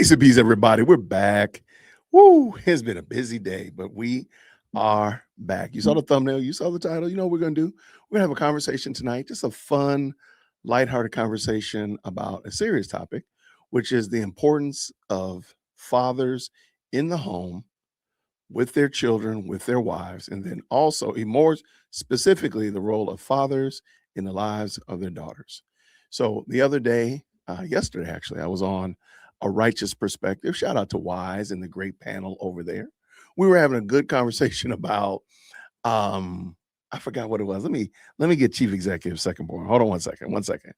Grace and peace, everybody. We're back. Woo! It's been a busy day, but we are back. You saw the thumbnail, you saw the title. You know what we're going to do? We're going to have a conversation tonight, just a fun, lighthearted conversation about a serious topic, which is the importance of fathers in the home with their children, with their wives, and then also, more specifically, the role of fathers in the lives of their daughters. So the other day, yesterday actually, I was on A Righteous Perspective. Shout out to Wise and the great panel over there. We were having a good conversation about I forgot what it was. Let me get Chief Executive second born. Hold on one second. One second.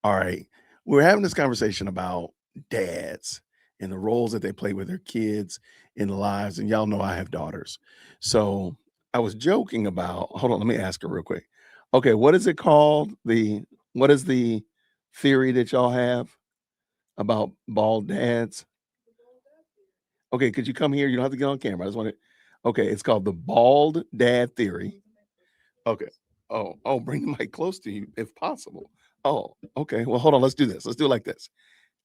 All right. We were having this conversation about dads and the roles that they play with their kids in the lives. And y'all know I have daughters. So I was joking about, hold on, let me ask her real quick. Okay, what is it called? What is the theory that y'all have about bald dads? Okay, could you come here? You don't have to get on camera. I just want to, okay, it's called the bald dad theory. Okay. Oh, bring the mic close to you if possible. Oh, okay. Well, hold on. Let's do this. Let's do it like this.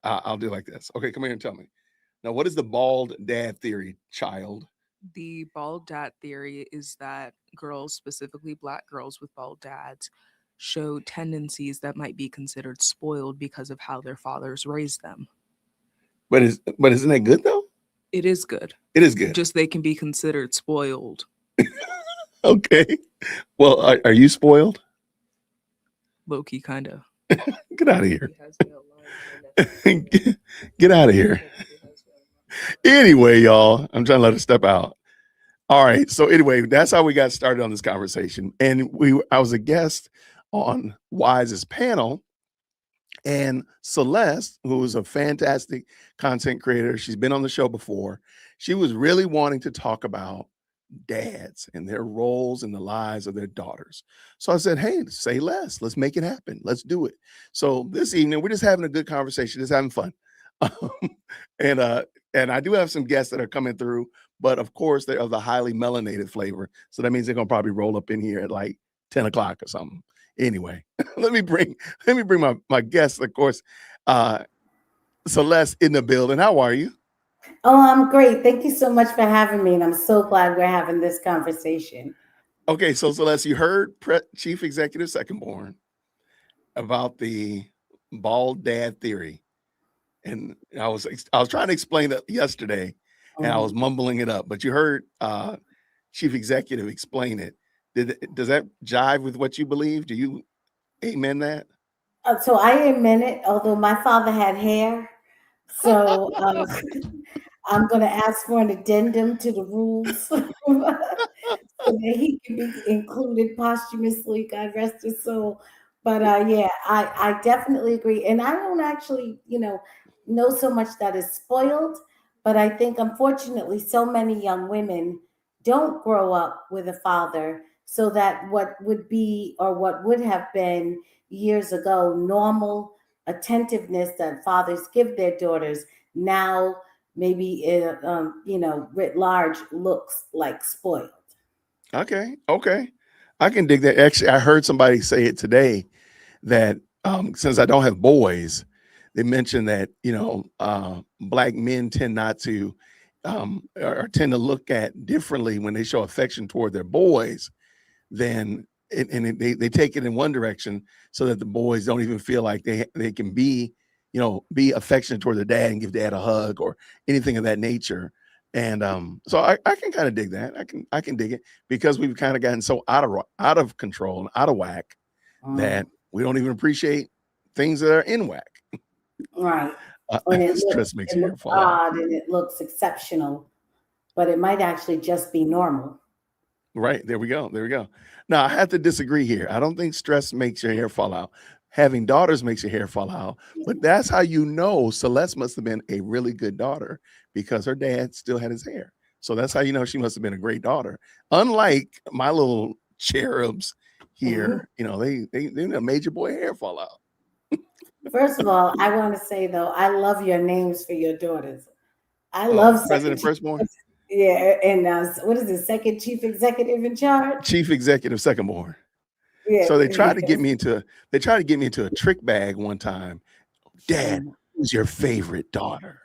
I'll do it like this. Okay, come here and tell me. Now, what is the bald dad theory, child? The bald dad theory is that girls, specifically black girls with bald dads, show tendencies that might be considered spoiled because of how their fathers raised them. But isn't that good though? It is good. It is good. Just they can be considered spoiled. Okay. Well, are you spoiled? Low key, kind of. Get out of here. Get out of here. Anyway, y'all, I'm trying to let her step out. All right. So anyway, that's how we got started on this conversation. And I was a guest on Wise's panel. And Celeste, who is a fantastic content creator, she's been on the show before. She was really wanting to talk about dads and their roles in the lives of their daughters. So I said, hey, say less. Let's make it happen. Let's do it. So this evening, we're just having a good conversation, just having fun. and I do have some guests that are coming through, but of course they're of the highly melanated flavor. So that means they're gonna probably roll up in here at like 10 o'clock or something. Anyway, let me bring my guests, of course. Celeste in the building. How are you? Oh, I'm great. Thank you so much for having me. And I'm so glad we're having this conversation. Okay, so Celeste, you heard Chief Executive Secondborn about the bald dad theory. And I was trying to explain that yesterday and I was mumbling it up, but you heard Chief Executive explain it. Does that jive with what you believe? Do you amen that? So I amen it, although my father had hair. So I'm going to ask for an addendum to the rules so that he can be included posthumously. God rest his soul. But yeah, I definitely agree. And I don't actually, know so much that is spoiled. But I think, unfortunately, so many young women don't grow up with a father, so that what would be or what would have been years ago normal attentiveness that fathers give their daughters now maybe writ large looks like spoiled. Okay. I can dig that. Actually, I heard somebody say it today that since I don't have boys, they mentioned that black men tend not to or tend to look at differently when they show affection toward their boys than they take it in one direction so that the boys don't even feel like they can be affectionate toward their dad and give dad a hug or anything of that nature. And so I can kind of dig that. I can dig it because we've kind of gotten so out of control and out of whack that we don't even appreciate things that are in whack. Right. And Stress makes your hair fall odd and it looks exceptional, but it might actually just be normal. Right. There we go. Now I have to disagree here. I don't think stress makes your hair fall out. Having daughters makes your hair fall out, but that's how you know Celeste must have been a really good daughter because her dad still had his hair. So that's how you know she must have been a great daughter. Unlike my little cherubs here, they made your boy hair fall out. First of all, I want to say though, I love your names for your daughters. I love President Firstborn. Yeah, and what is the second chief executive in charge? Chief Executive Secondborn. Yeah. So they tried to get me into a trick bag one time Dad, who's your favorite daughter?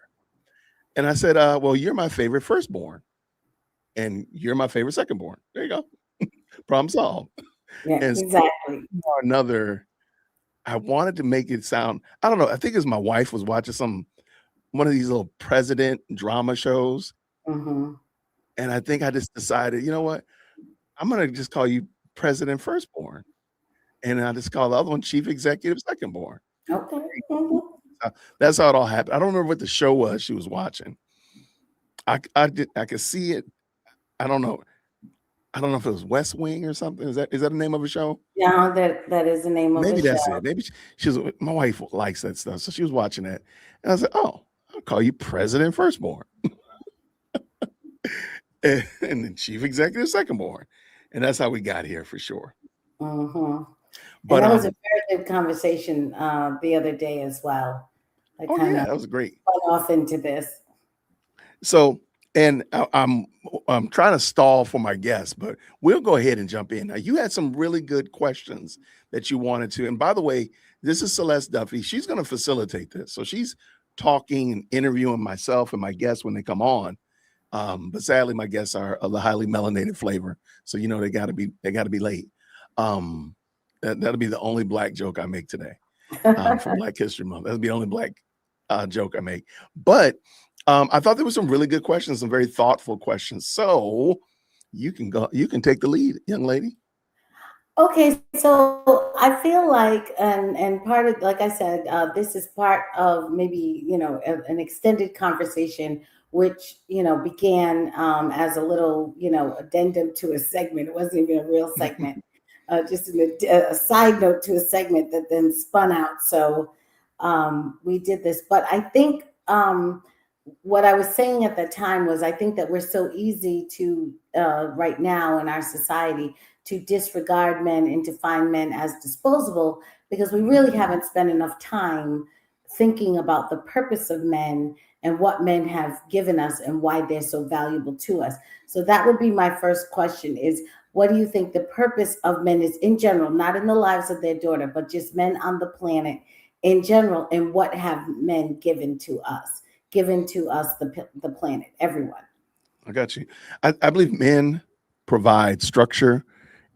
And I said, well, you're my favorite firstborn, and you're my favorite secondborn. There you go. Problem solved. Yeah, And so exactly. or another, I wanted to make it sound, I don't know, I think it's my wife was watching one of these little president drama shows. Hmm. And I think I just decided, you know what? I'm gonna just call you President Firstborn. And I just call the other one Chief Executive Secondborn. Okay. Mhm. That's how it all happened. I don't remember what the show was she was watching. I could see it. I don't know. I don't know if it was West Wing or something. Is that the name of a show? Yeah, that is the name of Maybe the that's show. it. Maybe she was. My wife likes that stuff, so she was watching that, and I was like, "Oh, I'll call you President Firstborn, and then Chief Executive Secondborn," and that's how we got here for sure. Hmm. And But that was a very good conversation the other day as well. I oh kind yeah, of that was great. went off into this. So, and I'm trying to stall for my guests, but we'll go ahead and jump in. Now, you had some really good questions that you wanted to. And by the way, this is Celeste Duffy. She's going to facilitate this. So she's talking and interviewing myself and my guests when they come on. But sadly, my guests are of the highly melanated flavor, so you know they got to be late. That'll be the only black joke I make today for Black History Month. That'll be the only black joke I make. But I thought there were some really good questions, some very thoughtful questions. So you can take the lead, young lady. Okay, so I feel like, and part of, like I said, this is part of maybe an extended conversation, which began as a little addendum to a segment. It wasn't even a real segment, just a side note to a segment that then spun out. So we did this, but I think what I was saying at the time was I think that we're so easy to right now in our society to disregard men and to find men as disposable because we really haven't spent enough time thinking about the purpose of men and what men have given us and why they're so valuable to us. So that would be my first question is, what do you think the purpose of men is in general, not in the lives of their daughter, but just men on the planet in general, and what have men given to us, the planet, everyone? I got you. I believe men provide structure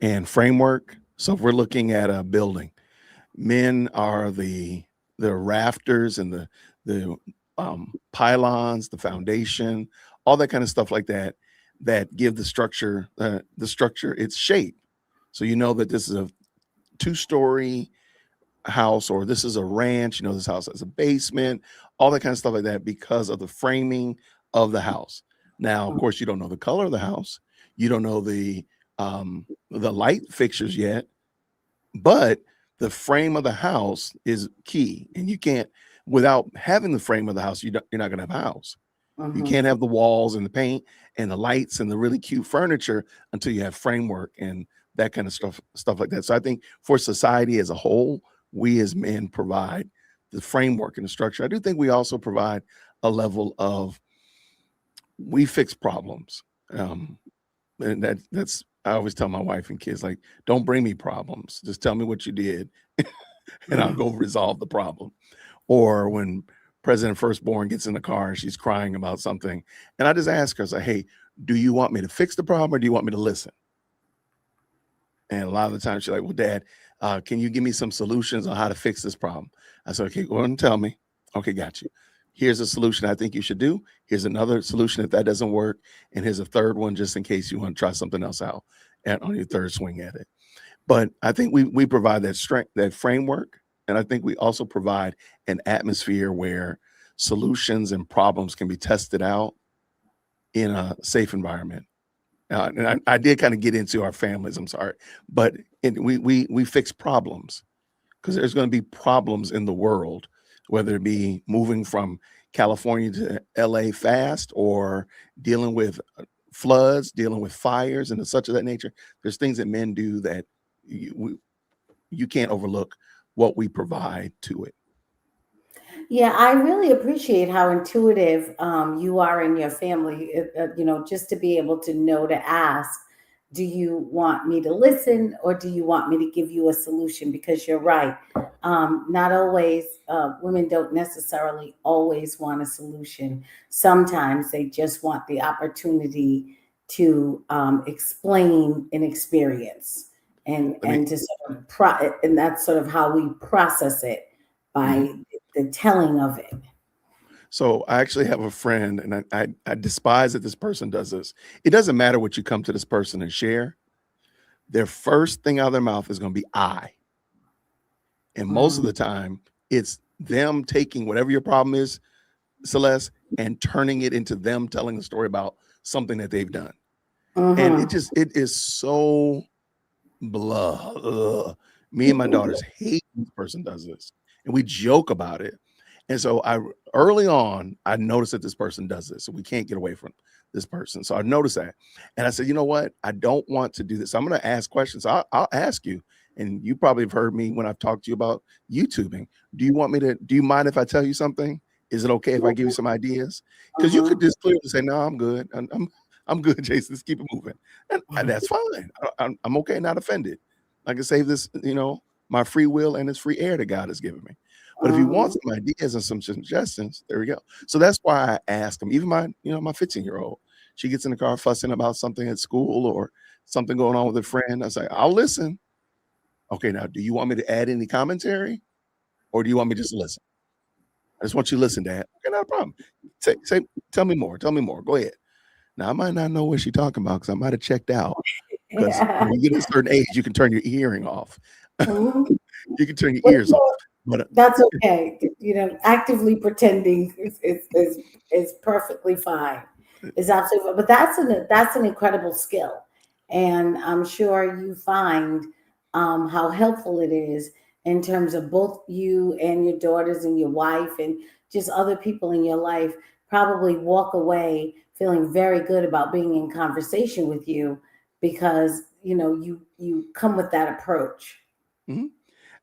and framework. So if we're looking at a building, men are the rafters and the pylons, the foundation, all that kind of stuff like that give the structure its shape. So you know that this is a 2-story house, or this is a ranch. You know, this house has a basement, all that kind of stuff like that, because of the framing of the house. Now, of course, you don't know the color of the house. You don't know the light fixtures yet, but the frame of the house is key. And you can't, without having the frame of the house, you're not going to have a house. You can't have the walls and the paint and the lights and the really cute furniture until you have framework and that kind of stuff like that. So I think for society as a whole, we as men provide the framework and the structure. I do think we also provide a level of, we fix problems. And that's, I always tell my wife and kids, like, don't bring me problems. Just tell me what you did and I'll go resolve the problem. Or when President Firstborn gets in the car and she's crying about something, and I just ask her, I say, hey, do you want me to fix the problem or do you want me to listen? And a lot of the time she's like, well, Dad, can you give me some solutions on how to fix this problem? I said, okay, go ahead and tell me. Okay, got you. Here's a solution I think you should do. Here's another solution if that doesn't work. And here's a third one just in case you want to try something else out on your third swing at it. But I think we provide that strength, that framework. And I think we also provide an atmosphere where solutions and problems can be tested out in a safe environment. And I did kind of get into our families, I'm sorry, but we fix problems because there's going to be problems in the world, whether it be moving from California to LA fast or dealing with floods, dealing with fires and such of that nature. There's things that men do that you can't overlook what we provide to it. Yeah, I really appreciate how intuitive you are in your family. Just to be able to know to ask, do you want me to listen or do you want me to give you a solution? Because you're right. Not always, women don't necessarily always want a solution. Sometimes they just want the opportunity to explain an experience and to sort of and that's sort of how we process it by the telling of it. So I actually have a friend, and I despise that this person does this. It doesn't matter what you come to this person and share. Their first thing out of their mouth is going to be I. And most of the time, it's them taking whatever your problem is, Celeste, and turning it into them telling a story about something that they've done. And it is so blah. Ugh. Me and my daughters hate when this person does this. And we joke about it. And so early on, I noticed that this person does this. So we can't get away from this person. So I noticed that. And I said, you know what? I don't want to do this. I'm going to ask questions. I'll ask you. And you probably have heard me when I've talked to you about YouTubing. Do you mind if I tell you something? Is it okay if I give you some ideas? Because you could just clearly say, no, I'm good. I'm good, Jason. Let's keep it moving. And that's fine. I'm okay, not offended. I can save this, my free will and this free air that God has given me. But if you want some ideas and some suggestions, there we go. So that's why I ask him. Even my 15-year-old, she gets in the car fussing about something at school or something going on with a friend. I say, I'll listen. Okay, now, do you want me to add any commentary, or do you want me just to listen? I just want you to listen, Dad. Okay, not a problem. Tell me more. Tell me more. Go ahead. Now, I might not know what she's talking about because I might have checked out. Because when you get a certain age, you can turn your hearing off. You can turn your ears off. But that's okay. Actively pretending is perfectly fine. It's absolutely, but that's an incredible skill, and I'm sure you find how helpful it is in terms of both you and your daughters and your wife and just other people in your life probably walk away feeling very good about being in conversation with you because you come with that approach. Mm-hmm.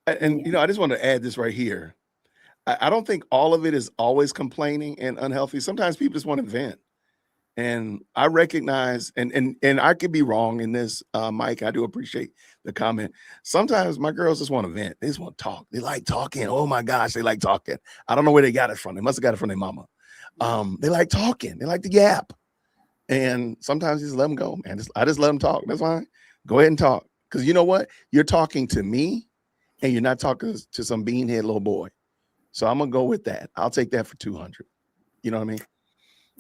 And I just want to add this right here. I don't think all of it is always complaining and unhealthy. Sometimes people just want to vent. And I recognize, and I could be wrong in this, Mike. I do appreciate the comment. Sometimes my girls just want to vent. They just want to talk. They like talking. Oh my gosh, they like talking. I don't know where they got it from. They must have got it from their mama. They like talking. They like to yap. And sometimes you just let them go, man. I just let them talk. That's fine. Go ahead and talk. Because you know what? You're talking to me, and you're not talking to some beanhead little boy. So I'm going to go with that. I'll take that for 200. You know what I mean?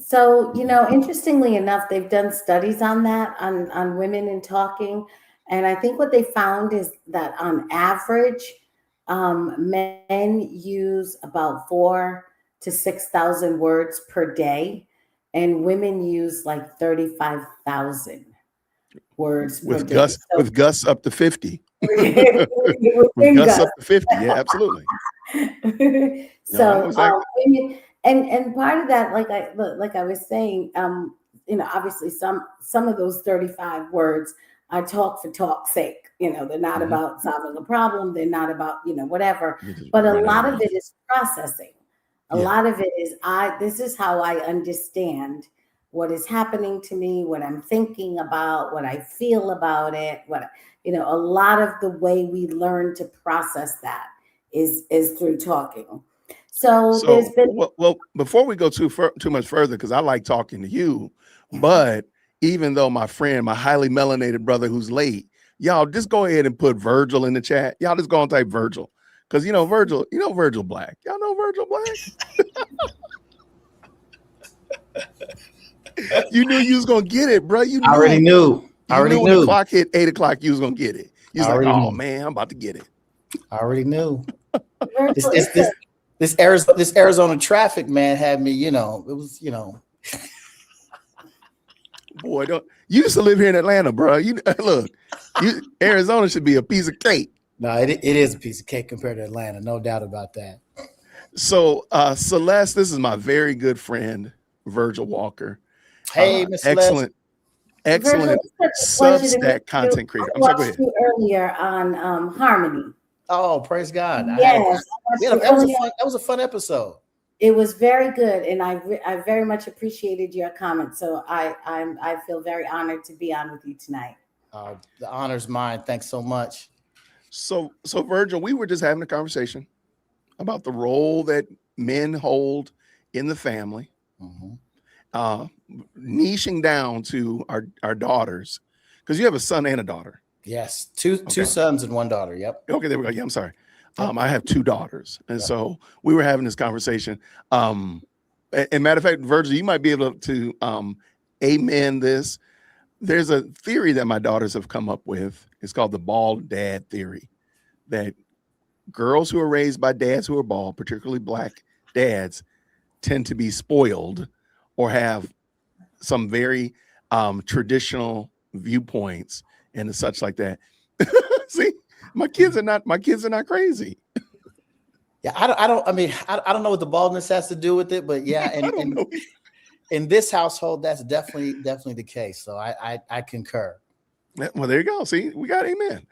So, interestingly enough, they've done studies on that, on women and talking. And I think what they found is that on average, men use about 4,000 to 6,000 words per day, and women use like 35,000 words per day. With Gus up to 50. With Gus up to 50. Yeah, absolutely. So, exactly. And part of that, like I was saying, obviously some of those 35 words are talk for talk's sake. They're not about solving a problem. They're not about, whatever. But a lot of it is processing. A lot of it is this is how I understand what is happening to me, what I'm thinking about, what I feel about it, a lot of the way we learn to process that is through talking. So there's been well before we go too much further, because I like talking to you, but even though my friend, my highly melanated brother who's late, y'all just go ahead and put Virgil in the chat. Y'all just go and type Virgil. Because Virgil Black. Y'all know Virgil Black? You knew you was gonna get it, bro. You already knew. When the clock hit 8 o'clock, you was gonna get it. You was like, oh man, I'm about to get it. I already knew. This Arizona traffic, man, had me, it was, Boy, you used to live here in Atlanta, bro. Arizona should be a piece of cake. No, it is a piece of cake compared to Atlanta, no doubt about that. So, Celeste, this is my very good friend, Virgil Walker. Hey, Miss excellent Substack content creator. I'm sorry, go ahead. You earlier on Harmony. Oh, praise God! Yes, that was a fun episode. It was very good, and I very much appreciated your comments. So I feel very honored to be on with you tonight. The honor's mine. Thanks so much. So Virgil, we were just having a conversation about the role that men hold in the family, Mhm. uh, niching down to our daughters, because you have a son and a daughter. Yes, two Okay. sons and one daughter. Yep. Okay, there we go. Yeah, I'm sorry. Yep. I have two daughters, and Yep. so we were having this conversation. And matter of fact, Virgil, you might be able to amen this. There's a theory that my daughters have come up with. It's called the bald dad theory. That girls who are raised by dads who are bald, particularly black dads, tend to be spoiled or have some very traditional viewpoints and such like that. See, my kids are not crazy. Yeah, I don't know what the baldness has to do with it, but yeah, I don't know. in this household, that's definitely the case. So I concur. Well, there you go. See, we got amen.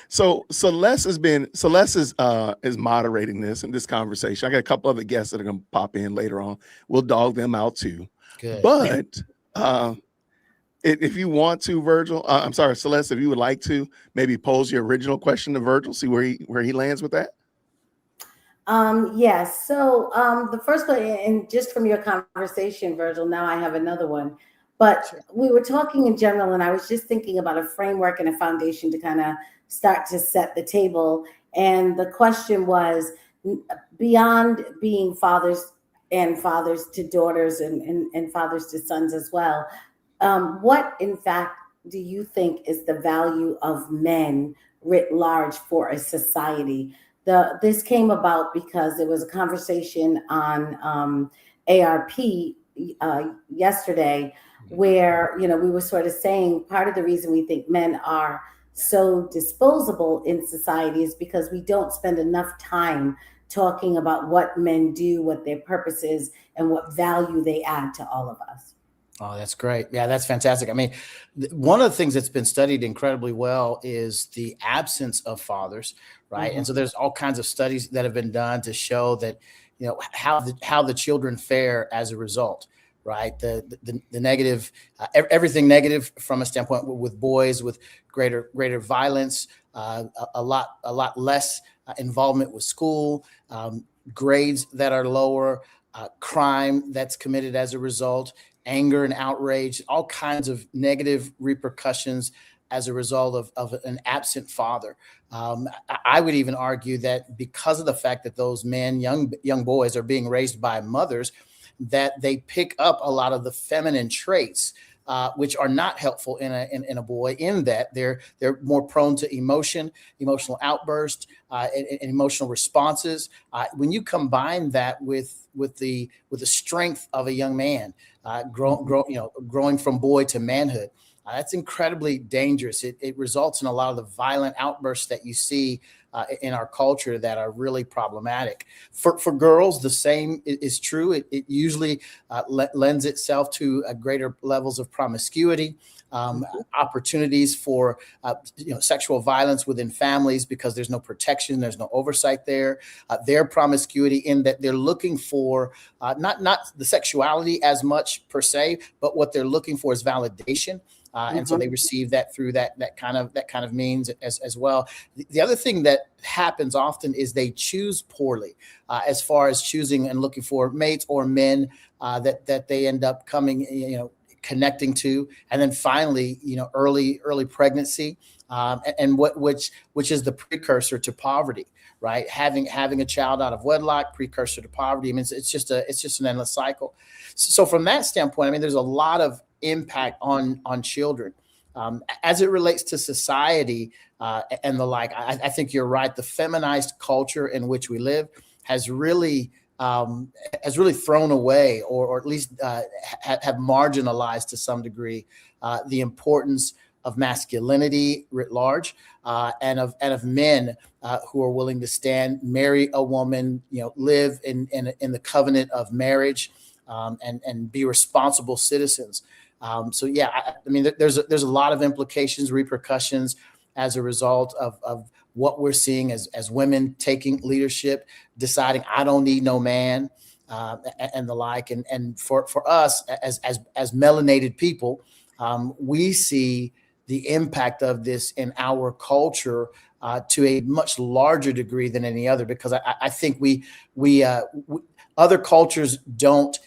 So Celeste is moderating this conversation. I got a couple other guests that are going to pop in later on. We'll dog them out too. Good. But if you want to, Virgil, I'm sorry, Celeste, if you would like to maybe pose your original question to Virgil, see where he lands with that. Yes. So the first one, and just from your conversation, Virgil, now I have another one. But Sure. we were talking in general, and I was just thinking about a framework and a foundation to kind of start to set the table. And the question was, beyond being fathers to daughters and fathers to sons as well, what in fact do you think is the value of men writ large for a society? This came about because there was a conversation on ARP yesterday where, we were sort of saying part of the reason we think men are so disposable in society is because we don't spend enough time talking about what men do, what their purpose is, and what value they add to all of us. Oh, that's great. Yeah, that's fantastic. I mean, one of the things that's been studied incredibly well is the absence of fathers, right? Mhm. And so there's all kinds of studies that have been done to show that, how the children fare as a result, right? The negative, everything negative from a standpoint with boys, with greater violence, a lot less involvement with school, grades that are lower, crime that's committed as a result, anger and outrage, all kinds of negative repercussions as a result of an absent father. I would even argue that because of the fact that those men, young boys, are being raised by mothers, that they pick up a lot of the feminine traits, which are not helpful in a boy. In that they're more prone to emotional outbursts, and emotional responses. When you combine that with the strength of a young man, growing from boy to manhood, that's incredibly dangerous. It results in a lot of the violent outbursts that you see in our culture that are really problematic. For girls, the same is true. It usually lends itself to greater levels of promiscuity, opportunities for sexual violence within families because there's no protection, there's no oversight there. Their promiscuity in that they're looking for not the sexuality as much per se, but what they're looking for is validation. And so they receive that through that kind of means as well. The other thing that happens often is they choose poorly as far as choosing and looking for mates or men that they end up connecting to, and then finally, early pregnancy, and which is the precursor to poverty, right? Having a child out of wedlock, precursor to poverty. I mean, it's just an endless cycle. So from that standpoint, I mean, there's a lot of impact on children as it relates to society and the like. I think you're right. The feminized culture in which we live has really thrown away, or at least have marginalized to some degree the importance of masculinity writ large, and of men who are willing to marry a woman, live in the covenant of marriage, and be responsible citizens. So yeah, I mean, there's a lot of implications, repercussions as a result of what we're seeing as women taking leadership, deciding I don't need no man, and the like. And for us as melanated people, we see the impact of this in our culture to a much larger degree than any other, because I think we other cultures don't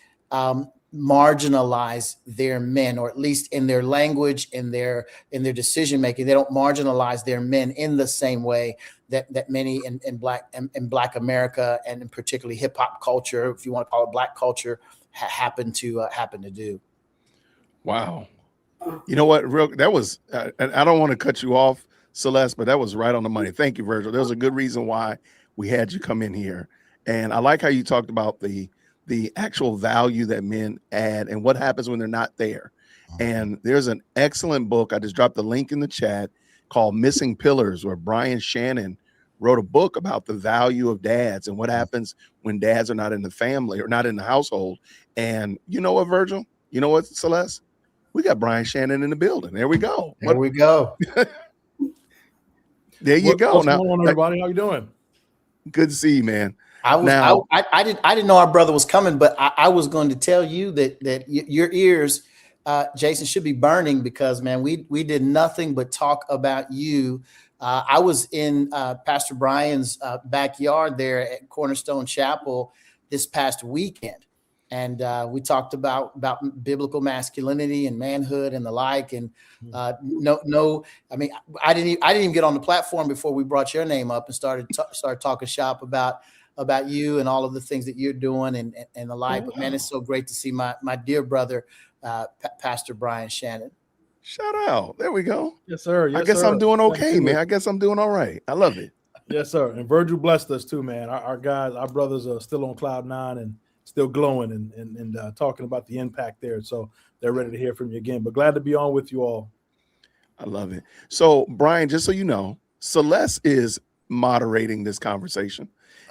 marginalize their men, or at least in their language, in their decision making. They don't marginalize their men in the same way that many in Black America, and in particularly hip hop culture, if you want to call it Black culture, happen to do. Wow. You know what? That was, and I don't want to cut you off, Celeste, but that was right on the money. Thank you, Virgil. There's a good reason why we had you come in here. And I like how you talked about the actual value that men add and what happens when they're not there. And there's an excellent book. I just dropped the link in the chat called Missing Pillars, where Brian Shannon wrote a book about the value of dads and what happens when dads are not in the family or not in the household. And you know what, Virgil? You know what, Celeste? We got Brian Shannon in the building. There we go. There we go. There you go. What's now, going on, everybody? How you doing? Good to see you, man. I didn't know our brother was coming, but I was going to tell you that your ears, Jason, should be burning, because, man, we did nothing but talk about you. I was in Pastor Brian's backyard there at Cornerstone Chapel this past weekend, and we talked about biblical masculinity and manhood and the like. And I mean, I didn't even get on the platform before we brought your name up and started talking shop about you and all of the things that you're doing and the like. But man, it's so great to see my dear brother, Pastor Brian Shannon. Shout out. There we go. Yes, sir. Yes, I guess sir. I'm doing okay, man. I guess I'm doing all right. I love it. Yes, sir. And Virgil blessed us too, man. Our guys, our brothers are still on cloud nine and still glowing and talking about the impact there. So they're ready to hear from you again. But glad to be on with you all. I love it. So, Brian, just so you know, Celeste is moderating this conversation.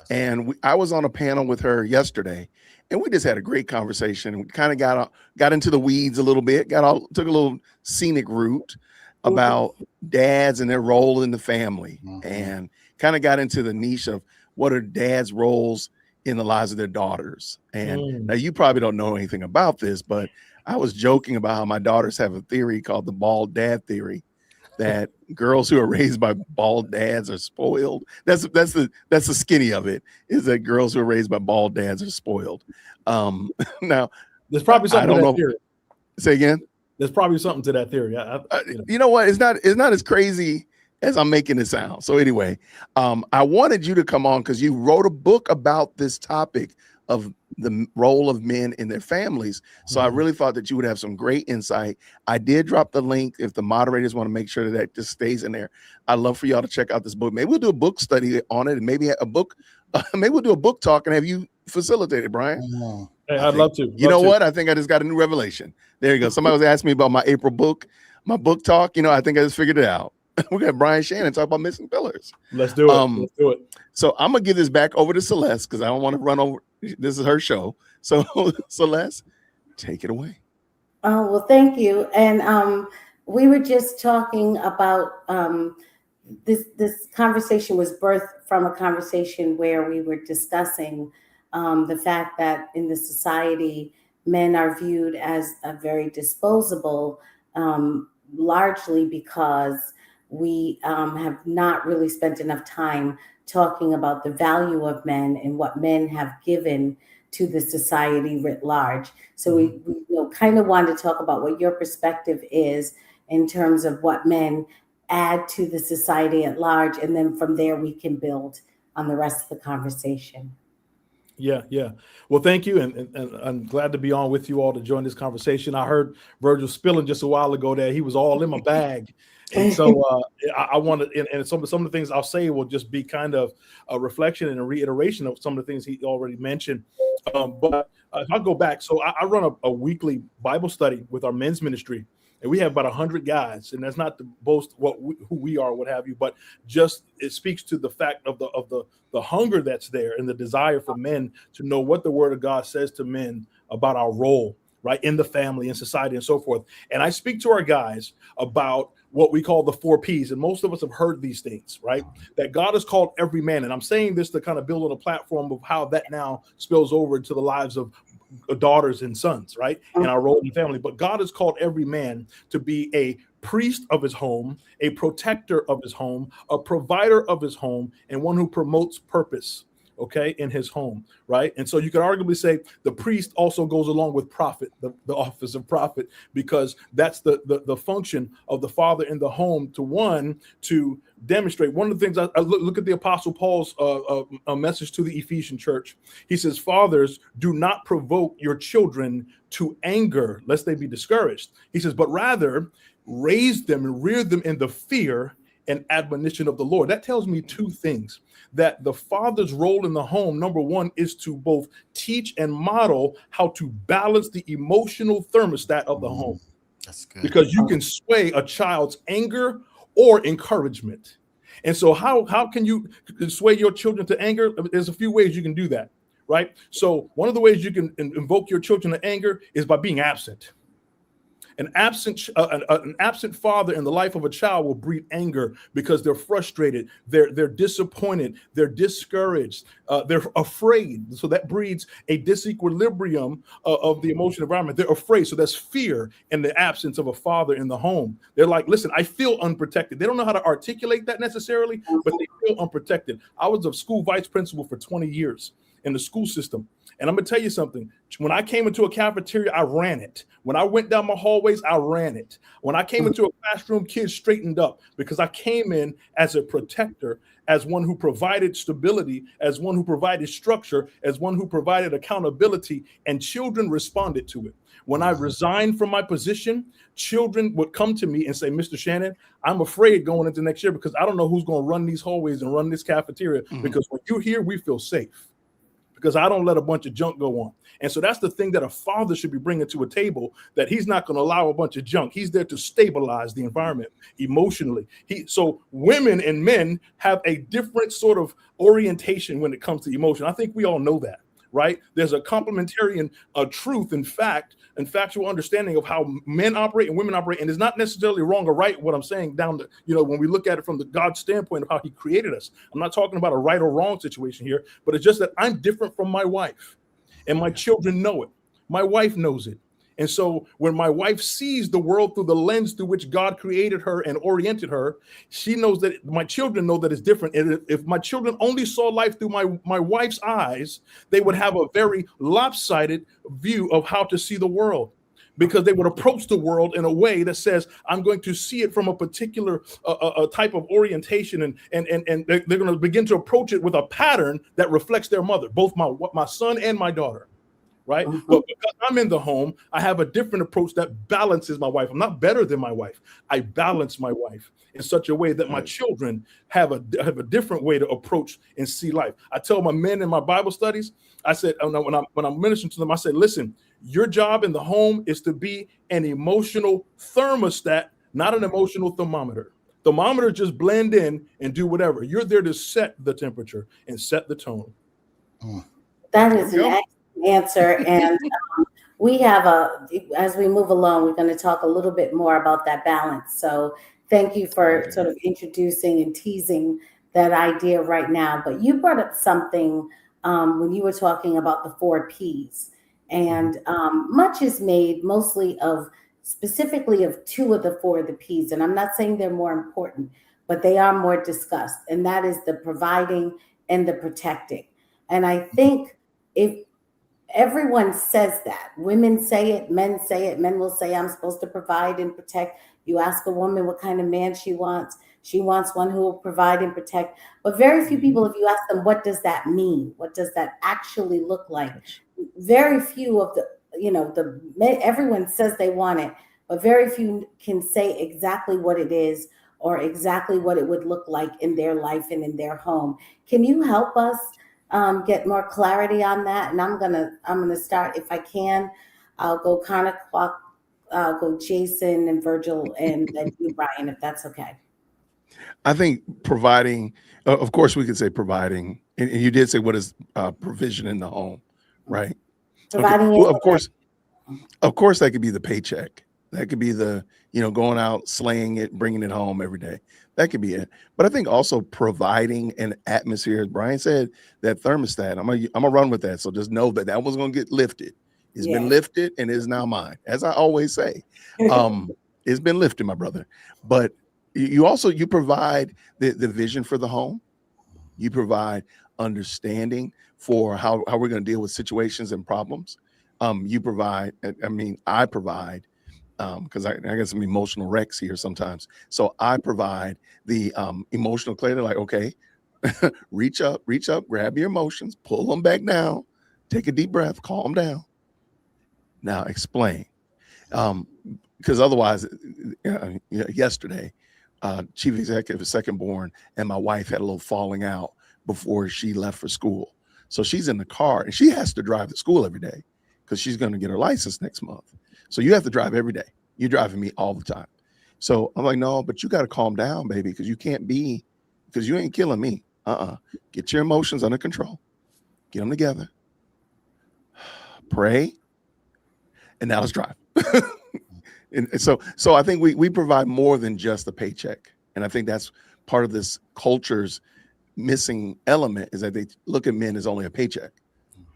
And I was on a panel with her yesterday, and we just had a great conversation. We kind of got into the weeds a little bit, took a little scenic route about dads and their role in the family, and kind of got into the niche of what are dads' roles in the lives of their daughters. And now you probably don't know anything about this, but I was joking about how my daughters have a theory called the bald dad theory, that girls who are raised by bald dads are spoiled. That's the skinny of it, is that girls who are raised by bald dads are spoiled. Now there's probably something to that theory. Say again. There's probably something to that theory. You know what? It's not as crazy as I'm making it sound. So anyway, I wanted you to come on because you wrote a book about this topic of the role of men in their families. So I really thought that you would have some great insight. I did drop the link if the moderators want to make sure that just stays in there. I'd love for y'all to check out this book. Maybe we'll do a book study on it, and maybe maybe we'll do a book talk and have you facilitate it, Brian. Hey, I'd love to. You know what? I think I just got a new revelation. There you go. Somebody was asking me about my April book, my book talk. You know, I think I just figured it out. We got Brian Shannon talk about missing pillars. Let's do it. Let's do it. So I'm gonna give this back over to Celeste because I don't want to run over. This is her show. So Celeste, take it away. Oh, well, thank you. And we were just talking about this conversation was birthed from a conversation where we were discussing the fact that in the society, men are viewed as a very disposable, largely because we have not really spent enough time talking about the value of men and what men have given to the society writ large. So we kind of wanted to talk about what your perspective is in terms of what men add to the society at large. And then from there, we can build on the rest of the conversation. Yeah. Well, thank you. And I'm glad to be on with you all to join this conversation. I heard Virgil spilling just a while ago that he was all in my bag. And so I want to, and some of the things I'll say will just be kind of a reflection and a reiteration of some of the things he already mentioned. But if I go back, so I run a weekly Bible study with our men's ministry, and we have about 100 guys. And that's not to boast who we are, what have you, but just it speaks to the fact of the hunger that's there and the desire for men to know what the Word of God says to men about our role, right, in the family, in society, and so forth. And I speak to our guys about what we call the 4 Ps. And most of us have heard these things, right? That God has called every man. And I'm saying this to kind of build on a platform of how that now spills over into the lives of daughters and sons, right? And our role in the family. But God has called every man to be a priest of his home, a protector of his home, a provider of his home, and one who promotes purpose, okay, in his home, right? And so you could arguably say the priest also goes along with prophet, the office of prophet, because that's the function of the father in the home to demonstrate. One of the things I look at the Apostle Paul's a message to the Ephesian church. He says, fathers, do not provoke your children to anger, lest they be discouraged. He says, but rather raise them and rear them in the fear and admonition of the Lord. That tells me two things: that the father's role in the home, number one, is to both teach and model how to balance the emotional thermostat of the home. That's good. Because you can sway a child's anger or encouragement. And so how can you sway your children to anger? There's a few ways you can do that, right? So one of the ways you can invoke your children to anger is by being absent. An absent father in the life of a child will breed anger because they're frustrated, they're disappointed, they're discouraged, they're afraid. So that breeds a disequilibrium of the emotional environment. They're afraid. So that's fear in the absence of a father in the home. They're like, listen, I feel unprotected. They don't know how to articulate that necessarily, but they feel unprotected. I was a school vice principal for 20 years in the school system. And I'm going to tell you something. When I came into a cafeteria, I ran it. When I went down my hallways, I ran it. When I came into a classroom, kids straightened up because I came in as a protector, as one who provided stability, as one who provided structure, as one who provided accountability, and children responded to it. When I resigned from my position, children would come to me and say, Mr. Shannon, I'm afraid going into next year because I don't know who's going to run these hallways and run this cafeteria, because when you're here, we feel safe. Because I don't let a bunch of junk go on. And so that's the thing that a father should be bringing to a table, that he's not going to allow a bunch of junk. He's there to stabilize the environment emotionally. So women and men have a different sort of orientation when it comes to emotion. I think we all know that, right? There's a complementarian truth and fact and factual understanding of how men operate and women operate. And it's not necessarily wrong or right what I'm saying down to, when we look at it from the God standpoint of how he created us. I'm not talking about a right or wrong situation here, but it's just that I'm different from my wife and my children know it. My wife knows it. And so when my wife sees the world through the lens through which God created her and oriented her, she knows that my children know that it's different. And if my children only saw life through my wife's eyes, they would have a very lopsided view of how to see the world, because they would approach the world in a way that says, I'm going to see it from a particular type of orientation. And they're going to begin to approach it with a pattern that reflects their mother, both my son and my daughter. Right. But because I'm in the home, I have a different approach that balances my wife. I'm not better than my wife. I balance my wife in such a way that my children have a different way to approach and see life. I tell my men in my Bible studies, I said, when I'm ministering to them, I said, listen, your job in the home is to be an emotional thermostat, not an emotional thermometer. Thermometer just blend in and do whatever. You're there to set the temperature and set the tone. That is an excellent answer. And we have as we move along, we're going to talk a little bit more about that balance. So thank you for sort of introducing and teasing that idea right now. But you brought up something when you were talking about the 4 Ps, and much is made mostly specifically of 2 of the 4 of the Ps. And I'm not saying they're more important, but they are more discussed. And that is the providing and the protecting. And I think if everyone says that, women say it, men will say, I'm supposed to provide and protect. You ask a woman what kind of man she wants one who will provide and protect. But very few people, if you ask them, what does that mean? What does that actually look like? Very few of everyone says they want it, but very few can say exactly what it is or exactly what it would look like in their life and in their home. Can you help us get more clarity on that? And I'm gonna start, if I can. I'll go counterclock. I'll go Jason and Virgil, and then you, Brian, if that's okay. I think providing, of course, we could say providing, and you did say what is provision in the home, right? Providing. Okay. Well, of course, that could be the paycheck. That could be the going out, slaying it, bringing it home every day. That could be it. But I think also providing an atmosphere, as Brian said, that thermostat. I'm gonna run with that. So just know that one's gonna get lifted. It's been Yes. lifted and is now mine. As I always say, it's been lifted, my brother. But you also, you provide the vision for the home. You provide understanding for how we're going to deal with situations and problems. You provide, I provide, because I got some emotional wrecks here sometimes. So I provide the emotional clarity, like, okay, reach up, grab your emotions, pull them back down, take a deep breath, calm down. Now explain. Because otherwise, yesterday, chief executive is second born, and my wife had a little falling out before she left for school. So she's in the car and she has to drive to school every day because she's going to get her license next month. So you have to drive every day. You're driving me all the time. So I'm like, no, but you got to calm down, baby, because you can't be, because you ain't killing me. Get your emotions under control. Get them together. Pray. And now let's drive. And so I think we provide more than just a paycheck. And I think that's part of this culture's missing element, is that they look at men as only a paycheck.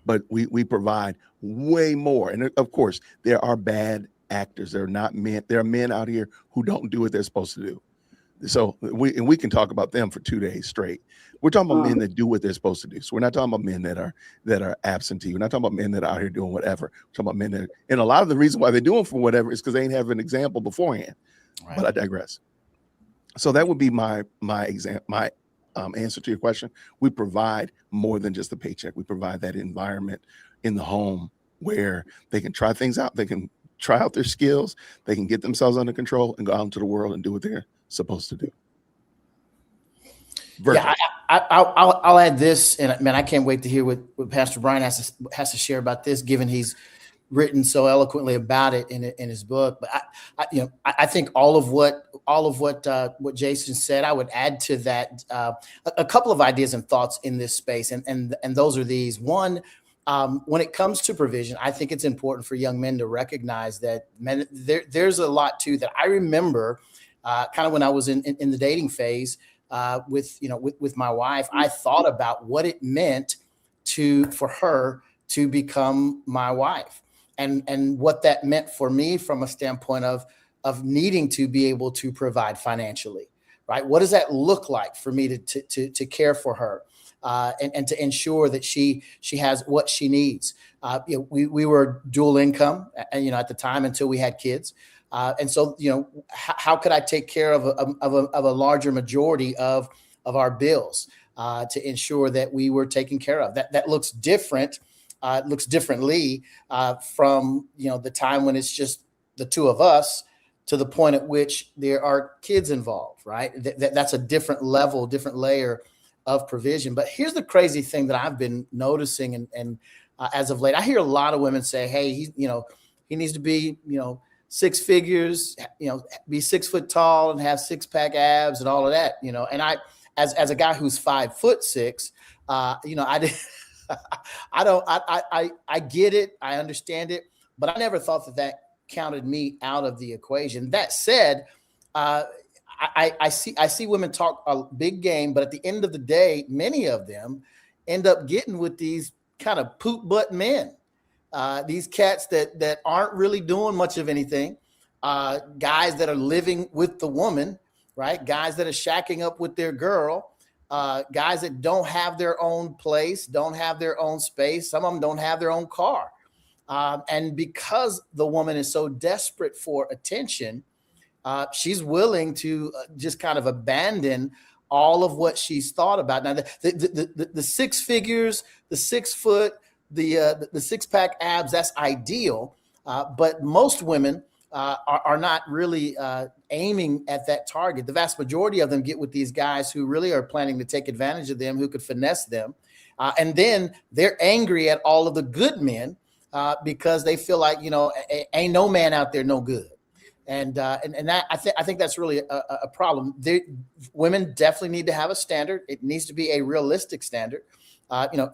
But we provide way more. And of course, there are bad actors. They're not men. There are men out here who don't do what they're supposed to do. So we can talk about them for 2 days straight. We're talking about men that do what they're supposed to do. So we're not talking about men that are absentee. We're not talking about men that are out here doing whatever. We're talking about men that, and a lot of the reason why they're doing for whatever is because they ain't have an example beforehand. Right. But I digress. So that would be my answer to your question. We provide more than just a paycheck. We provide that environment in the home where they can try things out. They can try out their skills. They can get themselves under control and go out into the world and do what they're supposed to do. Virgil. Yeah, I'll add this, and man, I can't wait to hear what Pastor Brian has to share about this, given he's written so eloquently about it in his book. But I think all of what Jason said, I would add to that a couple of ideas and thoughts in this space, and those are these. One, when it comes to provision, I think it's important for young men to recognize that there's a lot to that. I remember kind of when I was in the dating phase with my wife, I thought about what it meant for her to become my wife, and what that meant for me from a standpoint of needing to be able to provide financially, right? What does that look like for me to care for her? And to ensure that she has what she needs. We were dual income, at the time until we had kids. And so, how could I take care of a larger majority of our bills to ensure that we were taken care of? That looks different. It looks differently from, the time when it's just the two of us to the point at which there are kids involved, right? That's a different level, different layer of provision. But here's the crazy thing that I've been noticing, and as of late, I hear a lot of women say, "Hey, he needs to be, six figures, be 6 foot tall and have 6-pack abs and all of that." And I, as a guy who's 5'6", I get it, I understand it, but I never thought that counted me out of the equation. That said, I see women talk a big game, but at the end of the day, many of them end up getting with these kind of poop butt men, these cats that aren't really doing much of anything, guys that are living with the woman, right? Guys that are shacking up with their girl, guys that don't have their own place, don't have their own space. Some of them don't have their own car. And because the woman is so desperate for attention, she's willing to just kind of abandon all of what she's thought about. Now, the 6 figures, the 6 foot, the 6-pack abs, that's ideal. But most women are not really aiming at that target. The vast majority of them get with these guys who really are planning to take advantage of them, who could finesse them. And then they're angry at all of the good men because they feel like, ain't no man out there no good. And that I think that's really a problem. Women definitely need to have a standard. It needs to be a realistic standard.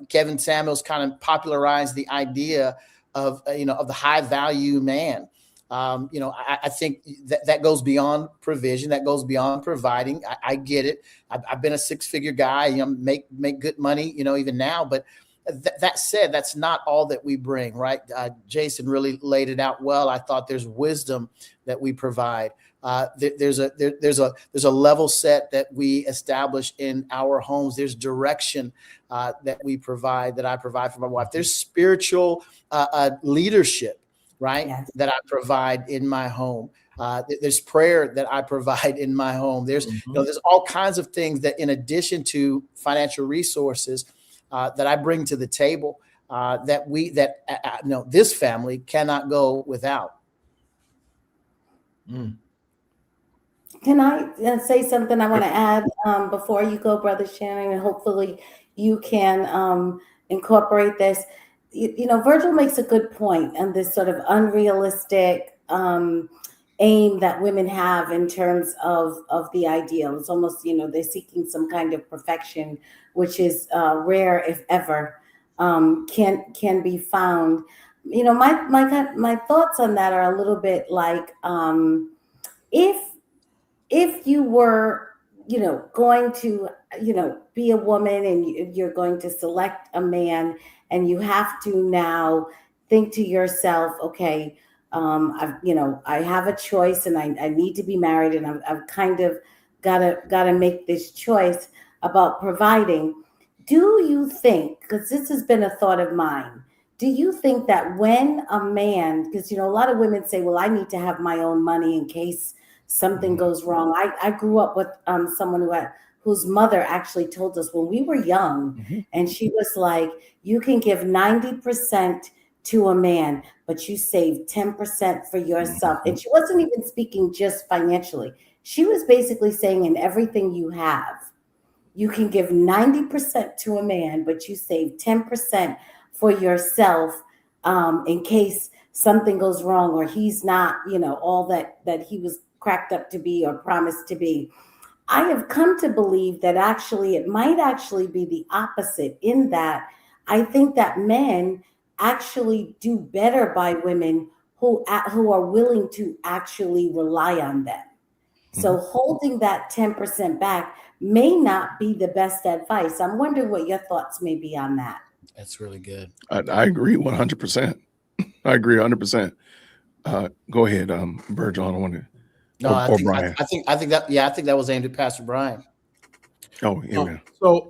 Kevin Samuels kind of popularized the idea of the high value man. I think that goes beyond provision. That goes beyond providing. I get it. I've been a 6-figure guy. Make good money. Even now, but that said, that's not all that we bring, right? Jason really laid it out well. I thought there's wisdom that we provide. There's a level set that we establish in our homes. There's direction that we provide, that I provide for my wife. There's spiritual leadership, right? Yes. That I provide in my home. There's prayer that I provide in my home. There's there's all kinds of things that, in addition to financial resources, that I bring to the table, that this family cannot go without. Can I say something I want to add before you go, Brother Shannon, and hopefully you can incorporate this. You know, Virgil makes a good point on this sort of unrealistic aim that women have in terms of the ideal. It's almost, they're seeking some kind of perfection, which is rare, if ever, can be found. My thoughts on that are a little bit like, if you were, going to, be a woman and you're going to select a man, and you have to now think to yourself, okay, I have a choice, and I need to be married, and I've kind of gotta make this choice about providing. Do you think, because this has been a thought of mine, do you think that when a man, because a lot of women say, well, I need to have my own money in case something goes wrong. I grew up with someone whose mother actually told us when we were young, and she was like, you can give 90% to a man, but you save 10% for yourself. And she wasn't even speaking just financially. She was basically saying, in everything you have, you can give 90% to a man, but you save 10% for yourself in case something goes wrong, or he's not, all that he was cracked up to be or promised to be. I have come to believe that actually it might actually be the opposite, in that I think that men actually do better by women who are willing to actually rely on them. So holding that 10% back may not be the best advice. I'm wondering what your thoughts may be on that. That's really good. I agree 100%. I agree 100%. Go ahead, Virgil. I don't want to. No, I think Brian. I think that was aimed at Pastor Brian. Oh, yeah. Man. So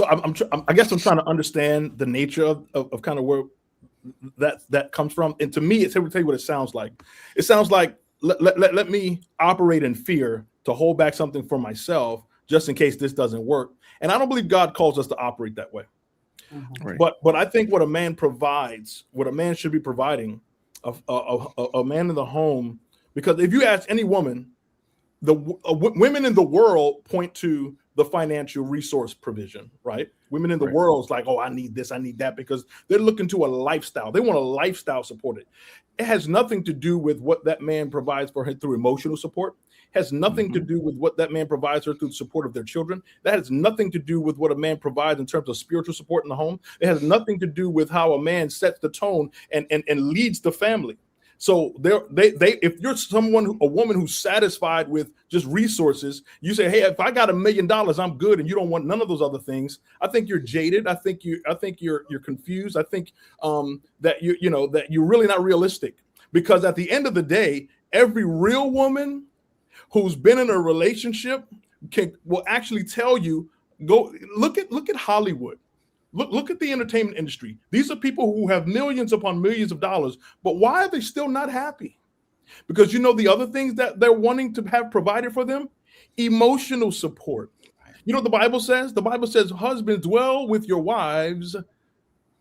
I guess I'm trying to understand the nature of kind of where that comes from. And to me, let me tell you what it sounds like. It sounds like let me operate in fear to hold back something for myself just in case this doesn't work. And I don't believe God calls us to operate that way. Right. But I think what a man provides, what a man should be providing, a man in the home. Because if you ask any woman, women in the world point to the financial resource provision, right? Women in the world is like, oh, I need this, I need that, because they're looking to a lifestyle. They want a lifestyle supported. It has nothing to do with what that man provides for her through emotional support. It has nothing to do with what that man provides her through the support of their children. That has nothing to do with what a man provides in terms of spiritual support in the home. It has nothing to do with how a man sets the tone and leads the family. So if you're a woman who's satisfied with just resources, you say, hey, if I got $1 million, I'm good, and you don't want none of those other things. I think you're jaded. I think you're confused. I think that that you're really not realistic, because at the end of the day, every real woman who's been in a relationship will actually tell you, go look at Hollywood. Look at the entertainment industry. These are people who have millions upon millions of dollars, but why are they still not happy? Because the other things that they're wanting to have provided for them? Emotional support. You know what the Bible says? The Bible says, husbands, dwell with your wives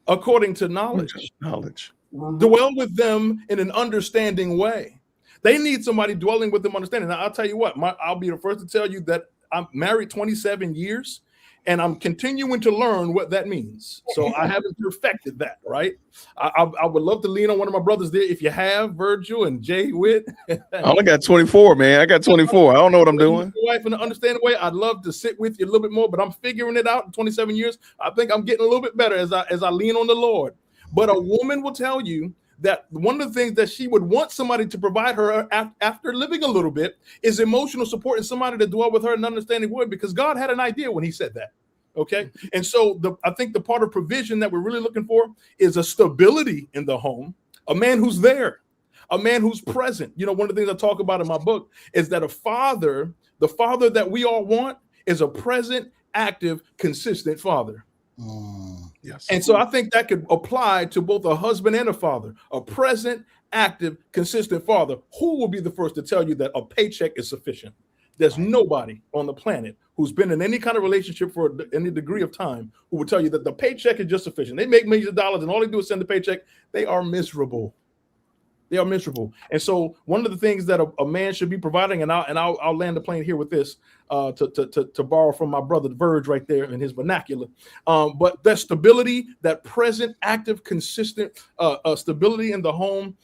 according to knowledge. Dwell with them in an understanding way. They need somebody dwelling with them understanding. Now, I'll tell you what, I'll be the first to tell you that I'm married 27 years. And I'm continuing to learn what that means. So I haven't perfected that, right? I would love to lean on one of my brothers there. If you have, Virgil and Jay Witt. I only got 24, man. I got 24. I don't know what I'm doing. Your wife in an understanding way. I'd love to sit with you a little bit more, but I'm figuring it out in 27 years. I think I'm getting a little bit better as I lean on the Lord. But a woman will tell you that one of the things that she would want somebody to provide her after living a little bit is emotional support and somebody to dwell with her in an understanding way, because God had an idea when he said that. Okay. And so I think the part of provision that we're really looking for is a stability in the home, a man who's there, a man who's present. You know, one of the things I talk about in my book is that the father that we all want is a present, active, consistent father. Yes. And so I think that could apply to both a husband and a father, a present, active, consistent father. Who will be the first to tell you that a paycheck is sufficient? There's nobody on the planet who's been in any kind of relationship for any degree of time who will tell you that the paycheck is just sufficient. They make millions of dollars and all they do is send the paycheck. They are miserable. They are miserable. And so one of the things that a man should be providing, and I'll land the plane here with this, to borrow from my brother Verge right there in his vernacular. But that stability, that present, active, consistent stability in the home,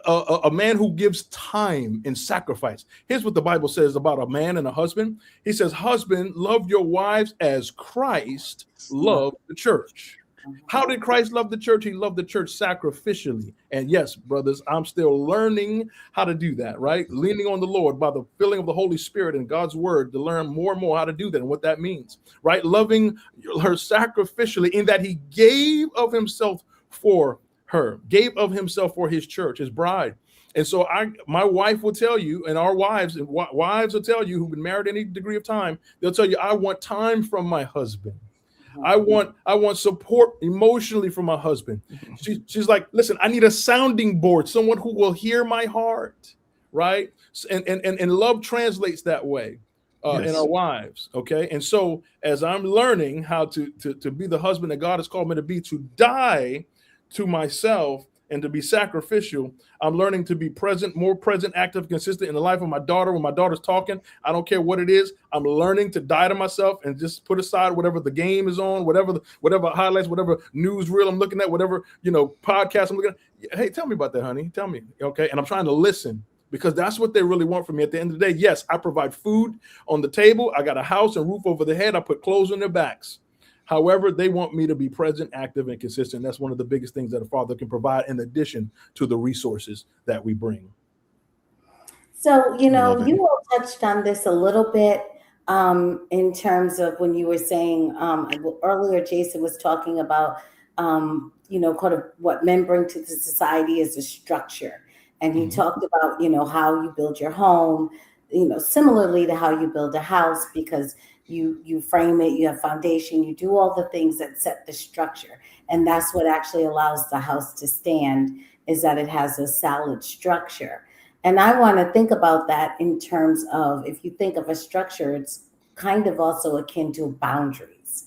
a man who gives time and sacrifice. Here's what the Bible says about a man and a husband. He says, husband, love your wives as Christ loved the church. How did Christ love the church? He loved the church sacrificially. And yes, brothers, I'm still learning how to do that, right? Leaning on the Lord by the filling of the Holy Spirit and God's word to learn more and more how to do that and what that means, right? Loving her sacrificially in that he gave of himself for her, gave of himself for his church, his bride. And so my wife will tell you, and our wives will tell you who've been married any degree of time, they'll tell you, I want time from my husband. I want support emotionally from my husband. She's like, listen, I need a sounding board, someone who will hear my heart, right? And love translates that way in our wives, okay? And so as I'm learning how to be the husband that God has called me to be, to die to myself and to be sacrificial, I'm learning to be present, more present, active, consistent in the life of my daughter. When my daughter's talking, I don't care what it is. I'm learning to die to myself and just put aside whatever the game is on, whatever highlights, whatever news reel I'm looking at, whatever, podcast I'm looking at. Hey, tell me about that, honey. Tell me. Okay. And I'm trying to listen because that's what they really want from me at the end of the day. Yes, I provide food on the table. I got a house and roof over their head. I put clothes on their backs. However, they want me to be present, active, and consistent. That's one of the biggest things that a father can provide in addition to the resources that we bring. So, you all touched on this a little bit in terms of when you were saying earlier, Jason was talking about, kind of what men bring to the society is a structure. And he talked about, how you build your home, similarly to how you build a house, because you frame it, you have foundation, you do all the things that set the structure. And that's what actually allows the house to stand, is that it has a solid structure. And I want to think about that in terms of, if you think of a structure, it's kind of also akin to boundaries,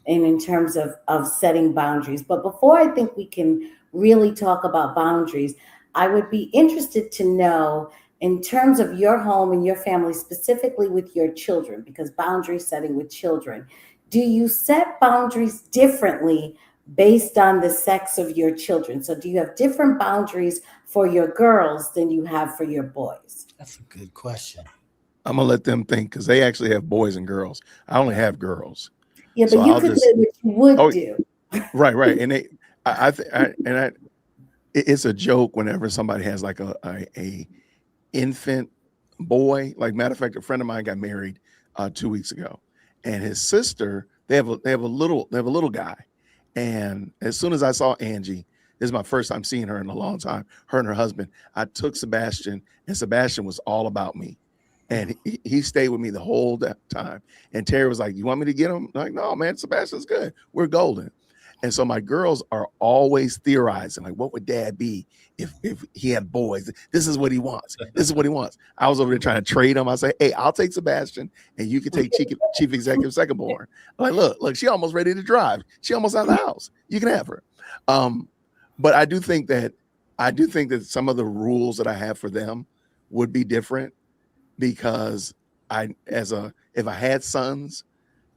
and in terms of setting boundaries. But before I think we can really talk about boundaries, I would be interested to know, in terms of your home and your family, specifically with your children, because boundary setting with children, do you set boundaries differently based on the sex of your children? So do you have different boundaries for your girls than you have for your boys? That's a good question. I'm going to let them think, because they actually have boys and girls. I only have girls. Yeah, but so you could say what you would do. Right. And it's a joke whenever somebody has like a infant boy. Like, matter of fact, a friend of mine got married 2 weeks ago, and his sister, they have a little guy. And as soon as I saw Angie, this is my first time seeing her in a long time, her and her husband, I took Sebastian, and Sebastian was all about me. And he stayed with me the whole time. And Terry was like, you want me to get him? I'm like, no, man, Sebastian's good. We're golden. And so my girls are always theorizing, like, what would dad be if he had boys? This is what he wants. This is what he wants. I was over there trying to trade him. I say, hey, I'll take Sebastian and you can take chief executive second born. I'm like, look, she almost ready to drive. She almost out of the house. You can have her. But I do think that some of the rules that I have for them would be different, because if I had sons,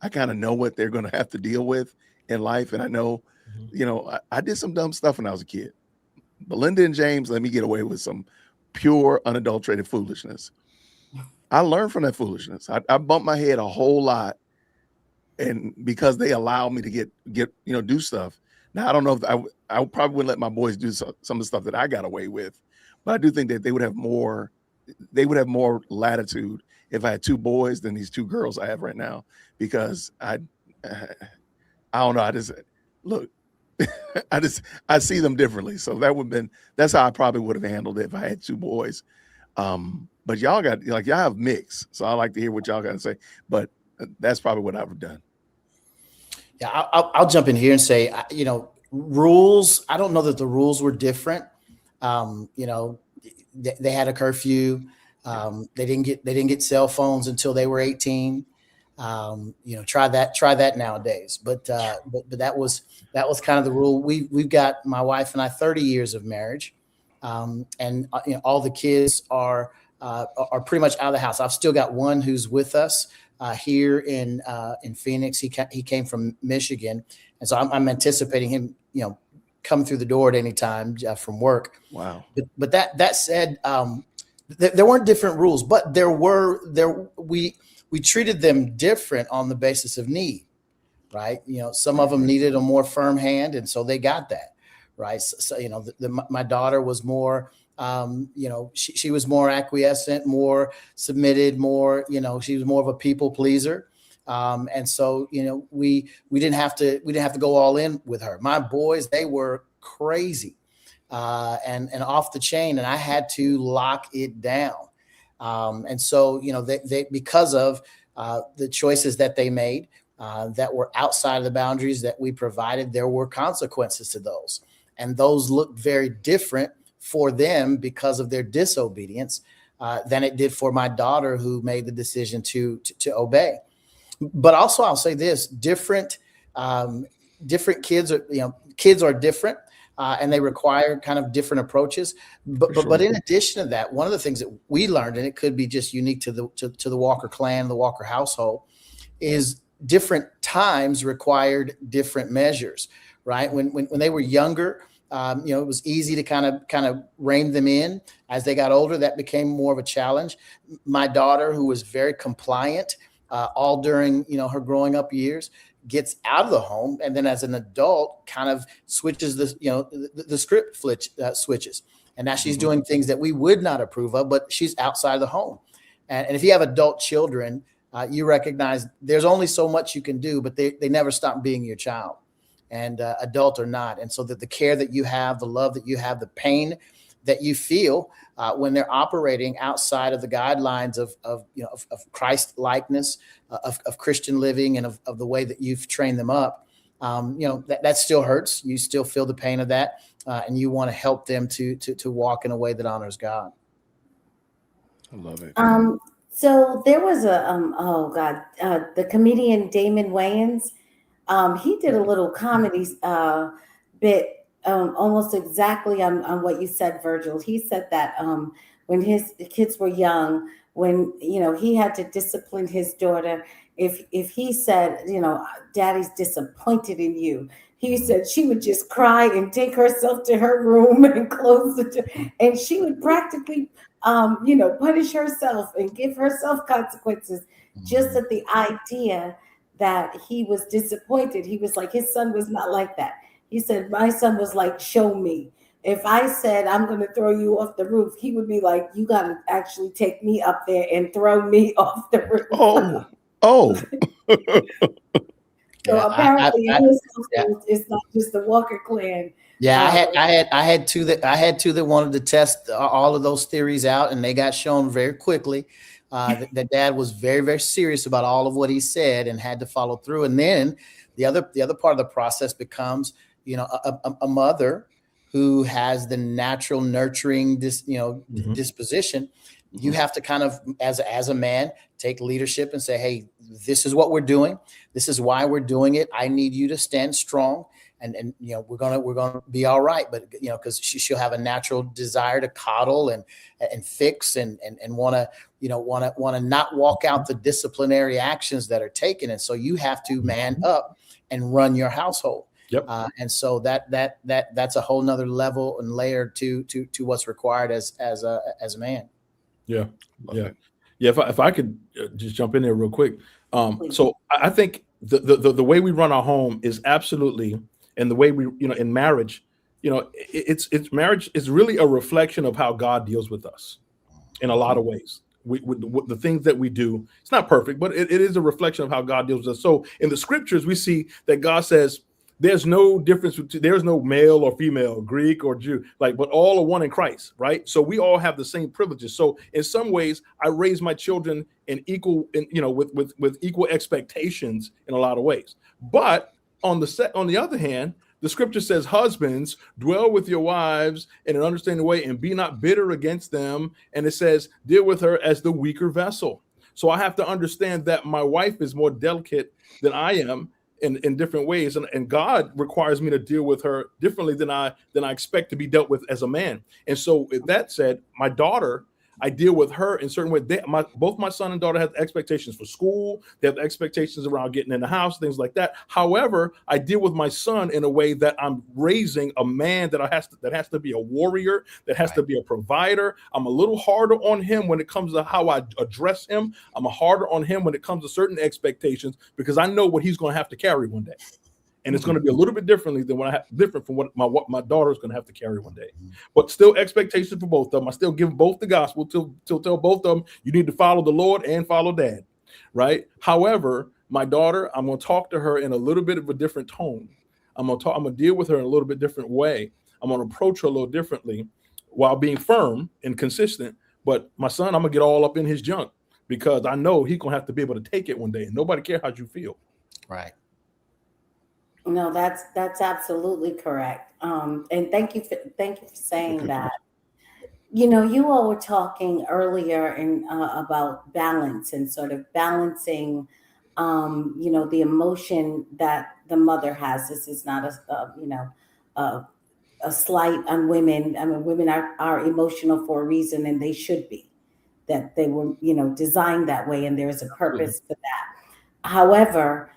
I kind of know what they're going to have to deal with in life. And I know, I did some dumb stuff when I was a kid. Belinda and James let me get away with some pure, unadulterated foolishness. I learned from that foolishness. I bumped my head a whole lot, and because they allowed me to get do stuff. Now, I don't know if I probably wouldn't let my boys do some of the stuff that I got away with, but I do think that they would have more latitude if I had two boys than these two girls I have right now, because I don't know. I just look. I see them differently. So that's how I probably would have handled it if I had 2 boys. But y'all got y'all have mix. So I like to hear what y'all got to say. But that's probably what I would have done. Yeah, I'll jump in here and say, rules. I don't know that the rules were different. They had a curfew. They didn't get cell phones until they were 18. Try that nowadays. But that was kind of the rule. We've got, my wife and I, 30 years of marriage, and all the kids are pretty much out of the house. I've still got one who's with us here in Phoenix. He came from Michigan, and so I'm anticipating him, come through the door at any time from work. Wow. But that said, there weren't different rules, but we treated them different on the basis of need, right? Some of them needed a more firm hand, and so they got that, right? So my daughter was more, she was more acquiescent, more submitted, more, she was more of a people pleaser. And so, we didn't have to go all in with her. My boys, they were crazy, and off the chain, and I had to lock it down. And so, they because of the choices that they made that were outside of the boundaries that we provided, there were consequences to those. And those looked very different for them because of their disobedience than it did for my daughter, who made the decision to obey. But also, I'll say this: different kids are different. And they require kind of different approaches. But in addition to that, one of the things that we learned, and it could be just unique to the Walker clan, the Walker household, is different times required different measures, right? When they were younger, it was easy to kind of rein them in. As they got older, that became more of a challenge. My daughter, who was very compliant all during her growing up years, gets out of the home, and then as an adult kind of switches the script switches, and now she's doing things that we would not approve of, but she's outside of the home. And if you have adult children, you recognize there's only so much you can do, but they never stop being your child, and adult or not. And so that the care that you have, the love that you have, the pain that you feel when they're operating outside of the guidelines of Christ likeness, of Christian living, and of the way that you've trained them up, that still hurts. You still feel the pain of that, and you want to help them to walk in a way that honors God. I love it. So there was the comedian Damon Wayans. He did a little comedy bit. Almost exactly on what you said, Virgil. He said that when his kids were young, when he had to discipline his daughter, if he said, Daddy's disappointed in you, he said she would just cry and take herself to her room and close the door, and she would practically punish herself and give herself consequences just at the idea that he was disappointed. He was like, his son was not like that. He said, my son was like, show me. If I said, I'm going to throw you off the roof, he would be like, you got to actually take me up there and throw me off the roof. Oh. So apparently it's not just the Walker clan. Yeah, I had two that wanted to test all of those theories out, and they got shown very quickly that Dad was very, very serious about all of what he said and had to follow through. And then the other part of the process becomes, a mother who has the natural nurturing disposition. You have to kind of, as a man, take leadership and say, hey, this is what we're doing. This is why we're doing it. I need you to stand strong. And we're gonna be all right, but because she'll have a natural desire to coddle and fix and want to not walk out the disciplinary actions that are taken, and so you have to man up and run your household. Yep. And so that's a whole nother level and layer to what's required as a man. Yeah. If I could just jump in there real quick. So I think the way we run our home is absolutely. And the way we, in marriage, it's marriage is really a reflection of how God deals with us in a lot of ways. with the things that we do. It's not perfect, but it is a reflection of how God deals with us. So in the scriptures, we see that God says there's no difference. There's no male or female, Greek or Jew, but all are one in Christ, right? So we all have the same privileges. So in some ways, I raise my children with equal expectations in a lot of ways. But on the other hand, the scripture says, husbands, dwell with your wives in an understanding way and be not bitter against them. And it says, deal with her as the weaker vessel. So I have to understand that my wife is more delicate than I am in different ways. And God requires me to deal with her differently than I expect to be dealt with as a man. And so with that said, my daughter, I deal with her in certain ways. Both my son and daughter have expectations for school. They have expectations around getting in the house, things like that. However, I deal with my son in a way that I'm raising a man that has to be a warrior, that has to be a provider. I'm a little harder on him when it comes to how I address him. I'm harder on him when it comes to certain expectations because I know what he's going to have to carry one day. And it's going to be a little bit different from what my daughter is going to have to carry one day. But still expectations for both of them. I still give both the gospel to tell both of them, you need to follow the Lord and follow dad, right? However, my daughter, I'm going to talk to her in a little bit of a different tone. I'm going to deal with her in a little bit different way. I'm going to approach her a little differently while being firm and consistent. But my son, I'm going to get all up in his junk because I know he's going to have to be able to take it one day. And nobody cares how you feel. Right. No, that's absolutely correct. And thank you for saying that. You all were talking earlier about balance and sort of balancing, the emotion that the mother has. This is not a slight on women. I mean, women are emotional for a reason, and they should be. That they were, designed that way, and there is a purpose for that. However,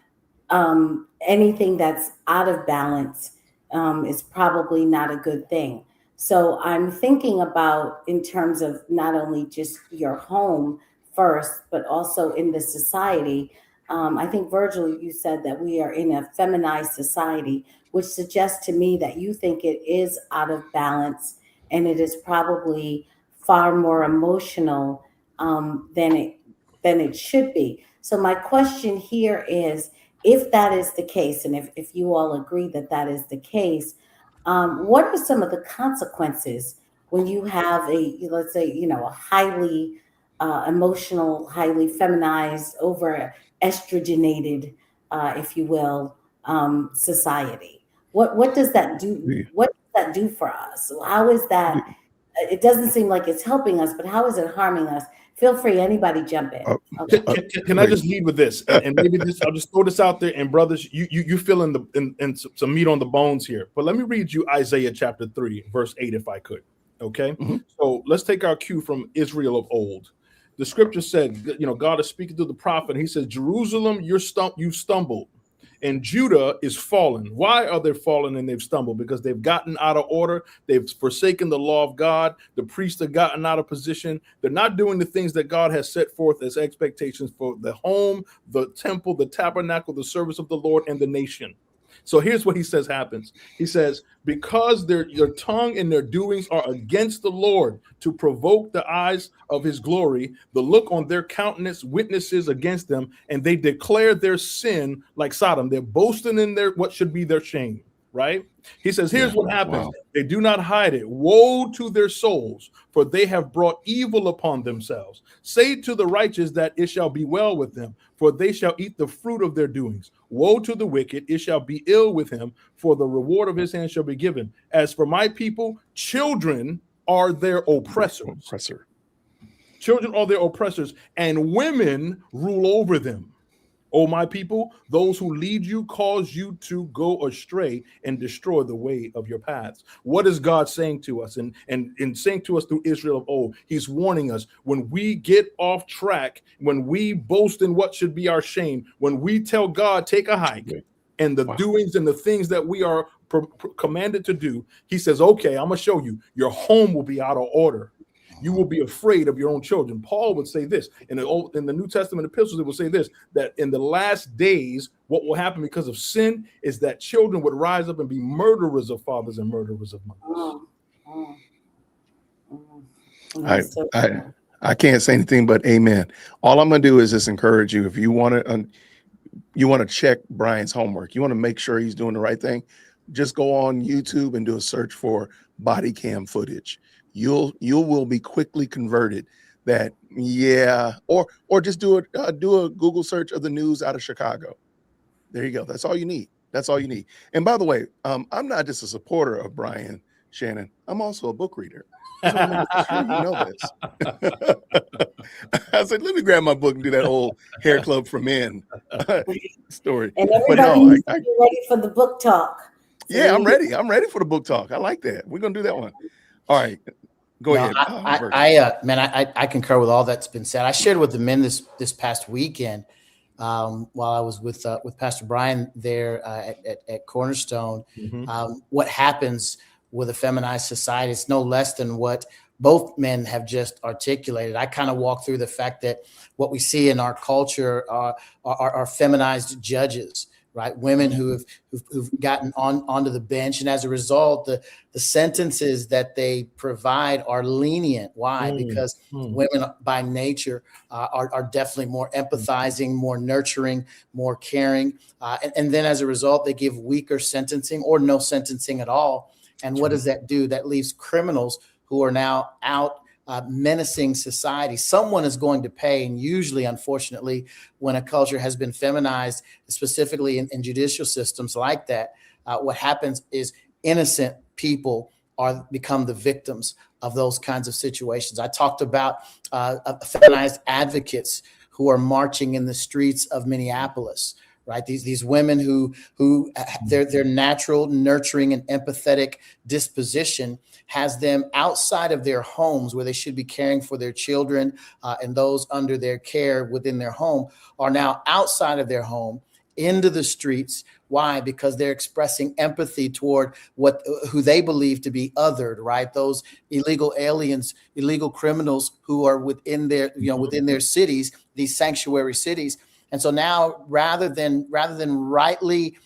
anything that's out of balance is probably not a good thing. So I'm thinking about in terms of not only just your home first, but also in the society. I think, Virgil, you said that we are in a feminized society, which suggests to me that you think it is out of balance and it is probably far more emotional than it should be. So my question here is, if that is the case, and if you all agree that is the case, what are some of the consequences when you have let's say, a highly emotional, highly feminized, over estrogenated, if you will, society? What does that do? What does that do for us? How is that? It doesn't seem like it's helping us, but how is it harming us? Feel free, anybody jump in. Okay. Can I just lead with this? And maybe I'll just throw this out there. And brothers, you fill in some meat on the bones here. But let me read you Isaiah chapter 3, verse 8, if I could. Okay. Mm-hmm. So let's take our cue from Israel of old. The scripture said, God is speaking to the prophet. He says, Jerusalem, you stumbled, and Judah is fallen. Why are they fallen and they've stumbled? Because they've gotten out of order. They've forsaken the law of God. The priests have gotten out of position. They're not doing the things that God has set forth as expectations for the home, the temple, the tabernacle, the service of the Lord, and the nation. So here's what he says happens. He says, because their tongue and their doings are against the Lord, to provoke the eyes of his glory, the look on their countenance witnesses against them, and they declare their sin like Sodom. They're boasting in what should be their shame, right? He says, here's what happens. Wow. They do not hide it. Woe to their souls, for they have brought evil upon themselves. Say to the righteous that it shall be well with them, for they shall eat the fruit of their doings. Woe to the wicked, it shall be ill with him, for the reward of his hand shall be given. As for my people, children are their oppressors. Children are their oppressors, and women rule over them. O my people, those who lead you cause you to go astray and destroy the way of your paths. What is God saying to us? And saying to us through Israel of old, he's warning us when we get off track, when we boast in what should be our shame, when we tell God, take a hike, and the doings and the things that we are commanded to do, he says, okay, I'm going to show you, your home will be out of order. You will be afraid of your own children. Paul would say this in the New Testament epistles. It will say this, that in the last days, what will happen because of sin is that children would rise up and be murderers of fathers and murderers of mothers. I can't say anything but amen. All I'm going to do is just encourage you. If you want to check Brian's homework, you want to make sure he's doing the right thing, just go on YouTube and do a search for body cam footage. You will be quickly converted that, yeah, or just do a Google search of the news out of Chicago. There you go. That's all you need. That's all you need. And by the way, I'm not just a supporter of Brian Shannon. I'm also a book reader. I just want to make sure you know this. I said, let me grab my book and do that old Hair Club for Men story. And But everybody no, needs to be ready for the book talk. So yeah, I'm ready. I'm ready for the book talk. I like that. We're gonna do that one. All right, go ahead. I concur with all that's been said. I shared with the men this past weekend while I was with Pastor Brian there at Cornerstone. What happens with a feminized society? It's no less than what both men have just articulated. I kind of walk through the fact that what we see in our culture are feminized judges, right? Women who've gotten onto the bench, and as a result, the sentences that they provide are lenient. Why? Because women by nature are definitely more empathizing, more nurturing, more caring, and then as a result, they give weaker sentencing or no sentencing at all. And what does that do? That leaves criminals who are now out menacing society. Someone is going to pay. And usually, unfortunately, when a culture has been feminized, specifically in judicial systems like that, what happens is innocent people become the victims of those kinds of situations. I talked about feminized advocates who are marching in the streets of Minneapolis. Right, these women who their natural nurturing and empathetic disposition has them outside of their homes where they should be caring for their children and those under their care within their home are now outside of their home into the streets. Why? Because they're expressing empathy toward who they believe to be othered, right? Those illegal aliens, illegal criminals who are within their cities, these sanctuary cities. And so now, rather than rightly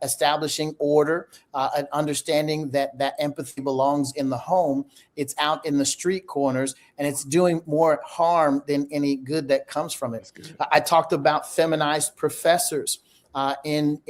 establishing order and understanding that empathy belongs in the home, it's out in the street corners, and it's doing more harm than any good that comes from it. I talked about feminized professors in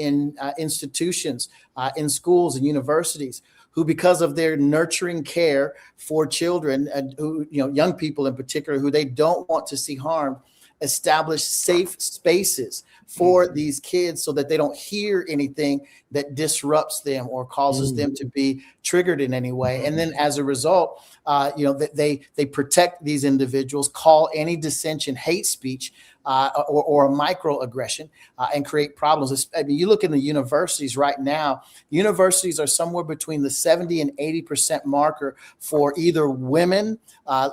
institutions, in schools and universities, who, because of their nurturing care for children, and who, young people in particular, who they don't want to see harmed, establish safe spaces for these kids so that they don't hear anything that disrupts them or causes them to be triggered in any way. And then as a result, they protect these individuals, call any dissension hate speech or a microaggression and create problems. I mean, you look in the universities right now, universities are somewhere between the 70 and 80% marker for either women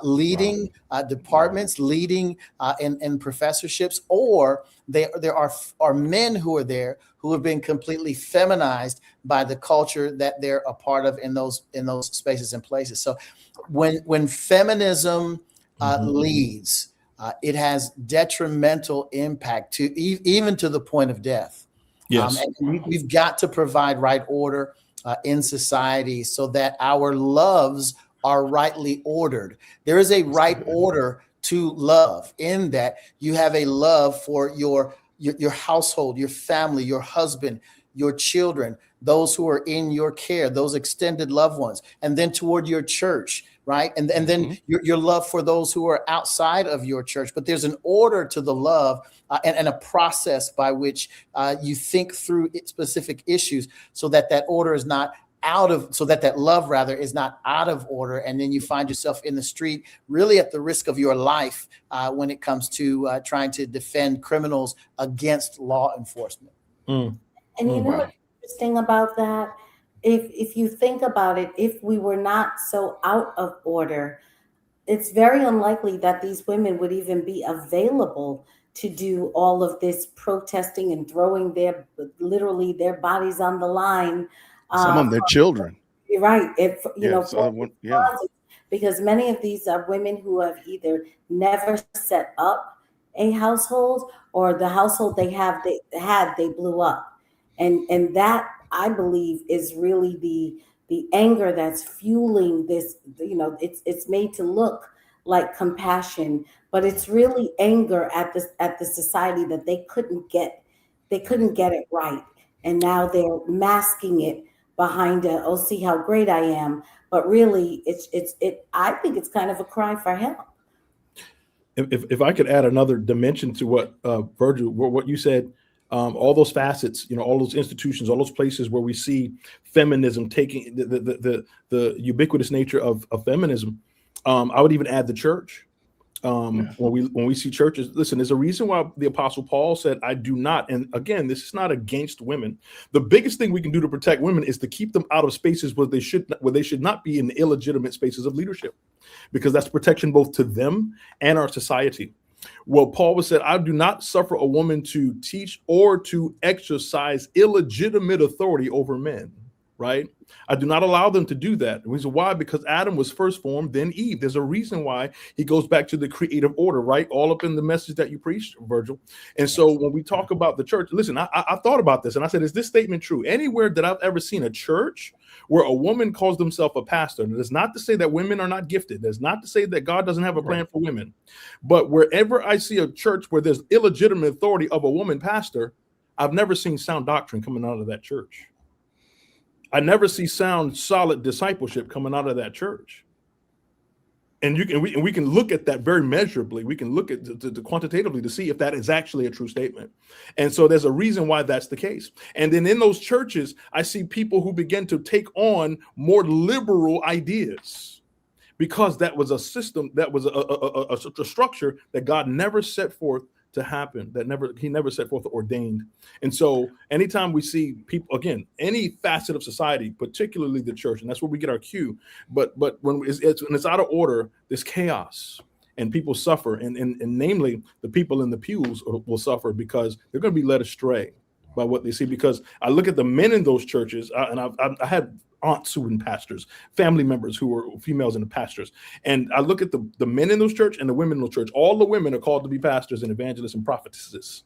leading departments, leading in professorships, or there are men who are there who have been completely feminized by the culture that they're a part of in those spaces and places. So when feminism leads, it has detrimental impact to even to the point of death. Yes. And we've got to provide right order in society so that our loves are rightly ordered. There is a right order to love, in that you have a love for your household, your family, your husband, your children, those who are in your care, those extended loved ones, and then toward your church, right? And then your love for those who are outside of your church. But there's an order to the love and a process by which you think through specific issues so that order is not that love rather is not out of order. And then you find yourself in the street, really at the risk of your life when it comes to trying to defend criminals against law enforcement. And you know what's interesting about that? If you think about it, if we were not so out of order, it's very unlikely that these women would even be available to do all of this protesting and throwing literally their bodies on the line. Some of them, their children. You're right. Because many of these are women who have either never set up a household, or the household they blew up. And that, I believe, is really the anger that's fueling this. It's made to look like compassion, but it's really anger at the society that they couldn't get it right, and now they're masking it behind a, oh, see how great I am, but really I think it's kind of a cry for help. If I could add another dimension to what Virgil, what you said, all those facets, all those institutions, all those places where we see feminism taking the ubiquitous nature of feminism, I would even add the church. When we see churches, listen, there's a reason why the Apostle Paul said, I do not. And again, this is not against women. The biggest thing we can do to protect women is to keep them out of spaces where they should not be in illegitimate spaces of leadership, because that's protection both to them and our society. Well, Paul was said, I do not suffer a woman to teach or to exercise illegitimate authority over men. Right? I do not allow them to do that. The reason why? Because Adam was first formed, then Eve. There's a reason why he goes back to the creative order, right? All up in the message that you preached, Virgil. And so when we talk about the church, listen, I thought about this and I said, is this statement true? Anywhere that I've ever seen a church where a woman calls themselves a pastor, and that's not to say that women are not gifted. That's not to say that God doesn't have a plan for women. But wherever I see a church where there's illegitimate authority of a woman pastor, I've never seen sound doctrine coming out of that church. I never see sound, solid discipleship coming out of that church. And we can look at that very measurably. We can look at to quantitatively to see if that is actually a true statement. And so there's a reason why that's the case. And then in those churches, I see people who begin to take on more liberal ideas, because that was a system, that was a structure that God never set forth to happen, he never set forth or ordained. And so anytime we see people, again, any facet of society, particularly the church, and that's where we get our cue, but when it's out of order, there's chaos and people suffer, and namely the people in the pews will suffer, because they're going to be led astray by what they see. Because I look at the men in those churches, and I had aunts who were pastors, family members who were females in the pastors. And I look at the men in those church and the women in those church. All the women are called to be pastors and evangelists and prophetesses,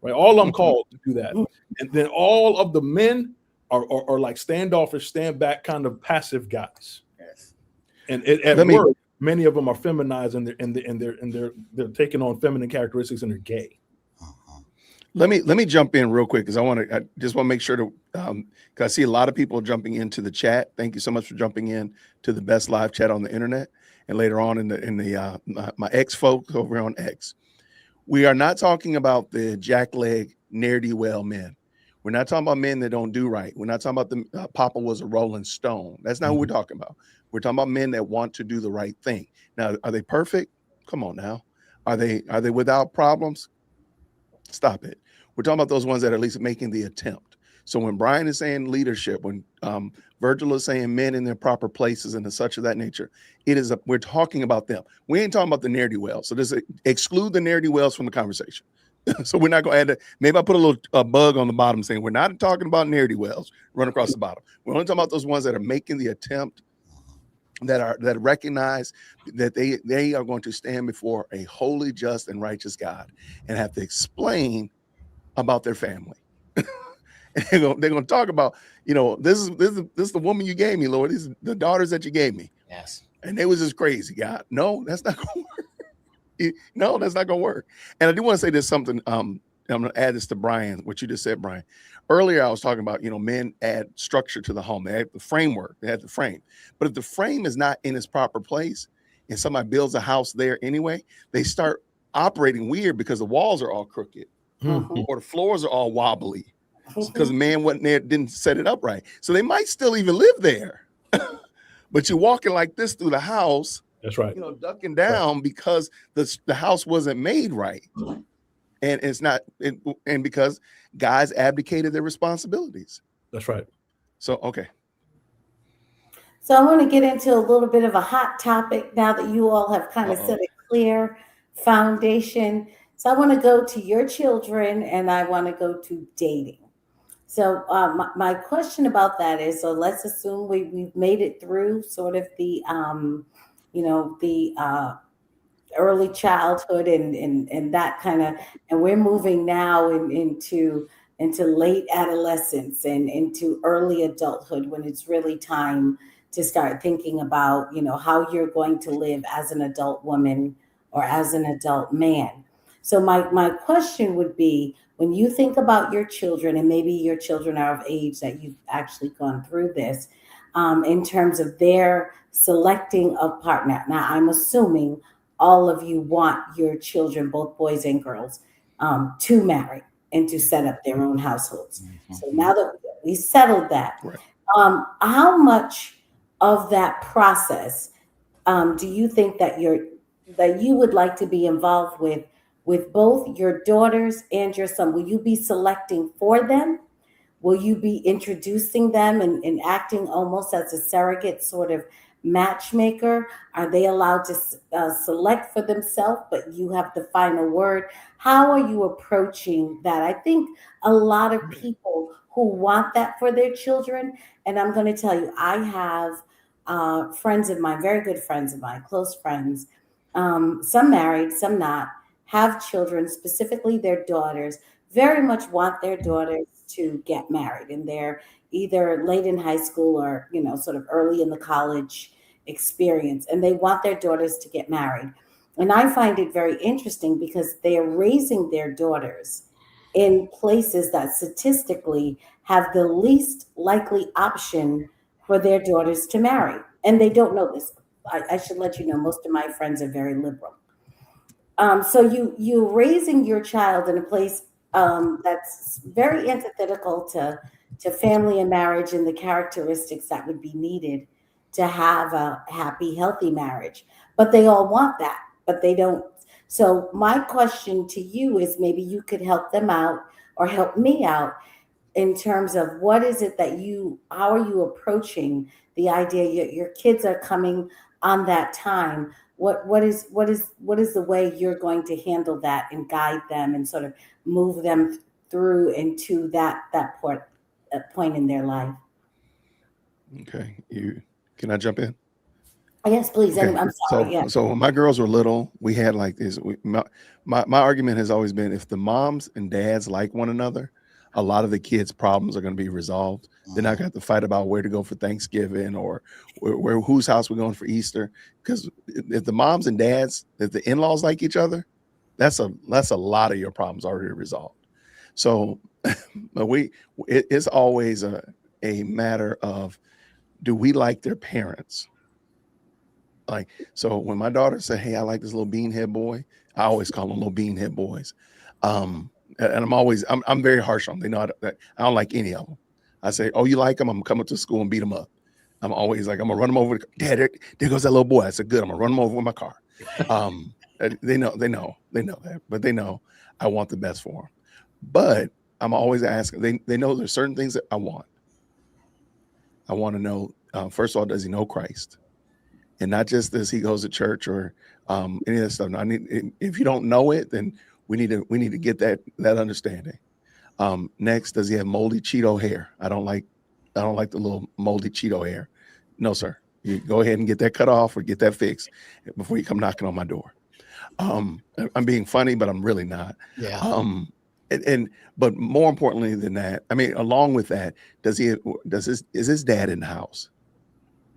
right? All of them called to do that. And then all of the men are like standoffish, stand back kind of passive guys. Yes. And at work, many of them are feminized, and they're taking on feminine characteristics, and they're gay. Let me jump in real quick, because I just want to make sure to, because I see a lot of people jumping into the chat. Thank you so much for jumping in to the best live chat on the internet, and later on in my ex folks over on X. We are not talking about the jackleg ne'er-do-well men. We're not talking about men that don't do right. We're not talking about the Papa was a Rolling Stone. That's not what we're talking about. We're talking about men that want to do the right thing. Now, are they perfect? Come on now. Are they without problems? Stop it. We're talking about those ones that are at least making the attempt. So when Brian is saying leadership, when Virgil is saying men in their proper places and such of that nature, we're talking about them. We ain't talking about the ne'er-do-wells. So just exclude the ne'er-do-wells from the conversation. So we're not going to add maybe I put a little bug on the bottom saying we're not talking about ne'er-do-wells run across the bottom. We're only talking about those ones that are making the attempt, that recognize that they are going to stand before a holy, just, and righteous God and have to explain about their family. And they're going to talk about, this is the woman you gave me, Lord. These are the daughters that you gave me. Yes. And they was just crazy, God. No, that's not going to work. No, that's not going to work. And I do want to say there's something, I'm going to add this to Brian, what you just said, Brian. Earlier, I was talking about, men add structure to the home. They have the framework. They have the frame. But if the frame is not in its proper place and somebody builds a house there anyway, they start operating weird because the walls are all crooked or the floors are all wobbly because the man wasn't there, didn't set it up right. So they might still even live there. But you're walking like this through the house. That's right. Ducking down because the house wasn't made right. And it's not, and because guys abdicated their responsibilities. That's right. So, okay. So I want to get into a little bit of a hot topic now that you all have kind of set a clear foundation. So I want to go to your children, and I want to go to dating. So my question about that is, so let's assume we've made it through sort of the, early childhood and that kind of, and we're moving now into late adolescence and into early adulthood when it's really time to start thinking about, how you're going to live as an adult woman or as an adult man. So my question would be, when you think about your children, and maybe your children are of age that you've actually gone through this, in terms of their selecting a partner. Now, I'm assuming all of you want your children, both boys and girls, to marry and to set up their own households. So now that we settled that, Right. how much of that process do you think that you would like to be involved with both your daughters and your son? Will you be selecting for them? Will you be introducing them and acting almost as a surrogate sort of matchmaker? Are they allowed to select for themselves, but you have the final word? How are you approaching that? I think a lot of people who want that for their children, and I'm going to tell you, I have friends of mine, very good friends of mine, close friends, some married, some not, have children, specifically their daughters, very much want their daughters to get married, and they're either late in high school or sort of early in the college experience, and they want their daughters to get married. And I find it very interesting because they are raising their daughters in places that statistically have the least likely option for their daughters to marry, and they don't know this. I should let you know, most of my friends are very liberal. So you're raising your child in a place that's very antithetical to family and marriage and the characteristics that would be needed to have a happy, healthy marriage. But they all want that, but they don't. So my question to you is, maybe you could help them out or help me out in terms of what is it that how are you approaching the idea your kids are coming on that time? What is the way you're going to handle that and guide them and sort of move them through into that point in their life? Okay. Can I jump in? Yes, please. Okay. I'm sorry. Yeah. So when my girls were little, we had like this. My argument has always been, if the moms and dads like one another, a lot of the kids' problems are going to be resolved. They're not going to have to fight about where to go for Thanksgiving or where whose house we're going for Easter. Because if the moms and dads, if the in-laws like each other, that's a lot of your problems already resolved. So it's always a matter of, do we like their parents? Like, so when my daughter said, "Hey, I like this little beanhead boy," I always call them little beanhead boys. And I'm very harsh on them. They know that I don't like any of them. I say, "Oh, you like them? I'm coming to school and beat them up." I'm always like, "I'm gonna run them over. Dad, there goes that little boy." I said, "Good. I'm gonna run them over with my car." They know that, but they know I want the best for them. But I'm always asking. They know there's certain things that I want. I want to know, first of all, does he know Christ? And not just this, he goes to church or any of that stuff. Now, if you don't know it, then we need to get that understanding. Next, does he have moldy Cheeto hair? I don't like the little moldy Cheeto hair. No, sir. You go ahead and get that cut off or get that fixed before you come knocking on my door. I'm being funny, but I'm really not. Yeah. But more importantly than that, I mean, along with that, is his dad in the house?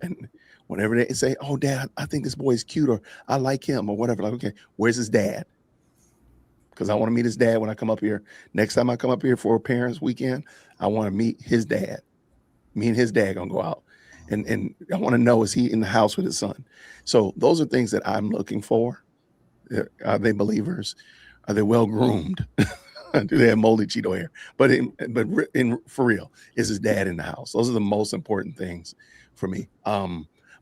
And whenever they say, "Oh, Dad, I think this boy is cute," or "I like him," or whatever, like, okay, where's his dad? Because I want to meet his dad when I come up here. Next time I come up here for a parents' weekend, I want to meet his dad. Me and his dad gonna go out, and I want to know, is he in the house with his son? So those are things that I'm looking for. Are they believers? Are they well groomed? Do they have moldy Cheeto hair? But for real, is his dad in the house? Those are the most important things for me.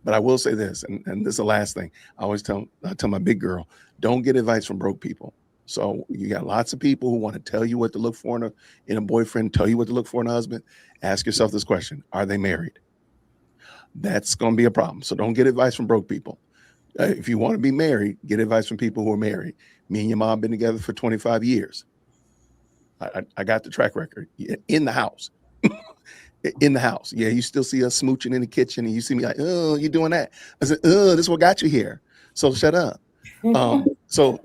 But I will say this, and this is the last thing. I tell my big girl, don't get advice from broke people. So you got lots of people who want to tell you what to look for in a boyfriend, tell you what to look for in a husband. Ask yourself this question: are they married? That's going to be a problem. So don't get advice from broke people. If you want to be married, get advice from people who are married. Me and your mom been together for 25 years. I got the track record in the house. In the house. Yeah, you still see us smooching in the kitchen and you see me like, "Oh, you're doing that." I said, "Oh, this is what got you here. So shut up." So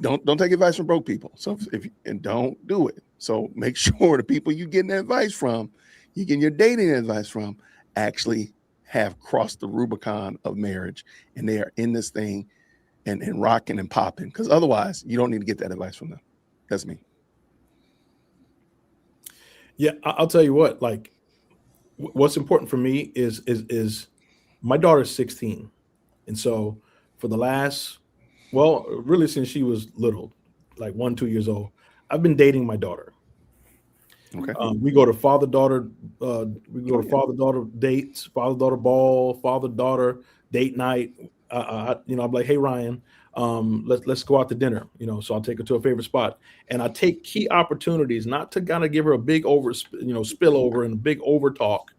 don't take advice from broke people. So and don't do it. So make sure the people you're getting advice from, you're getting your dating advice from, actually have crossed the Rubicon of marriage and they are in this thing and rocking and popping. Because otherwise, you don't need to get that advice from them. That's me. Yeah, I'll tell you what. Like, what's important for me is my daughter's 16, and so for the last, well, really since she was little, like 1-2 years old, I've been dating my daughter. Okay. We go to father-daughter father-daughter dates, father-daughter ball, father-daughter date night. I'm like, hey Ryan, let's go out to dinner. So I'll take her to a favorite spot, and I take key opportunities not to kind of give her a big spillover and a big over talk,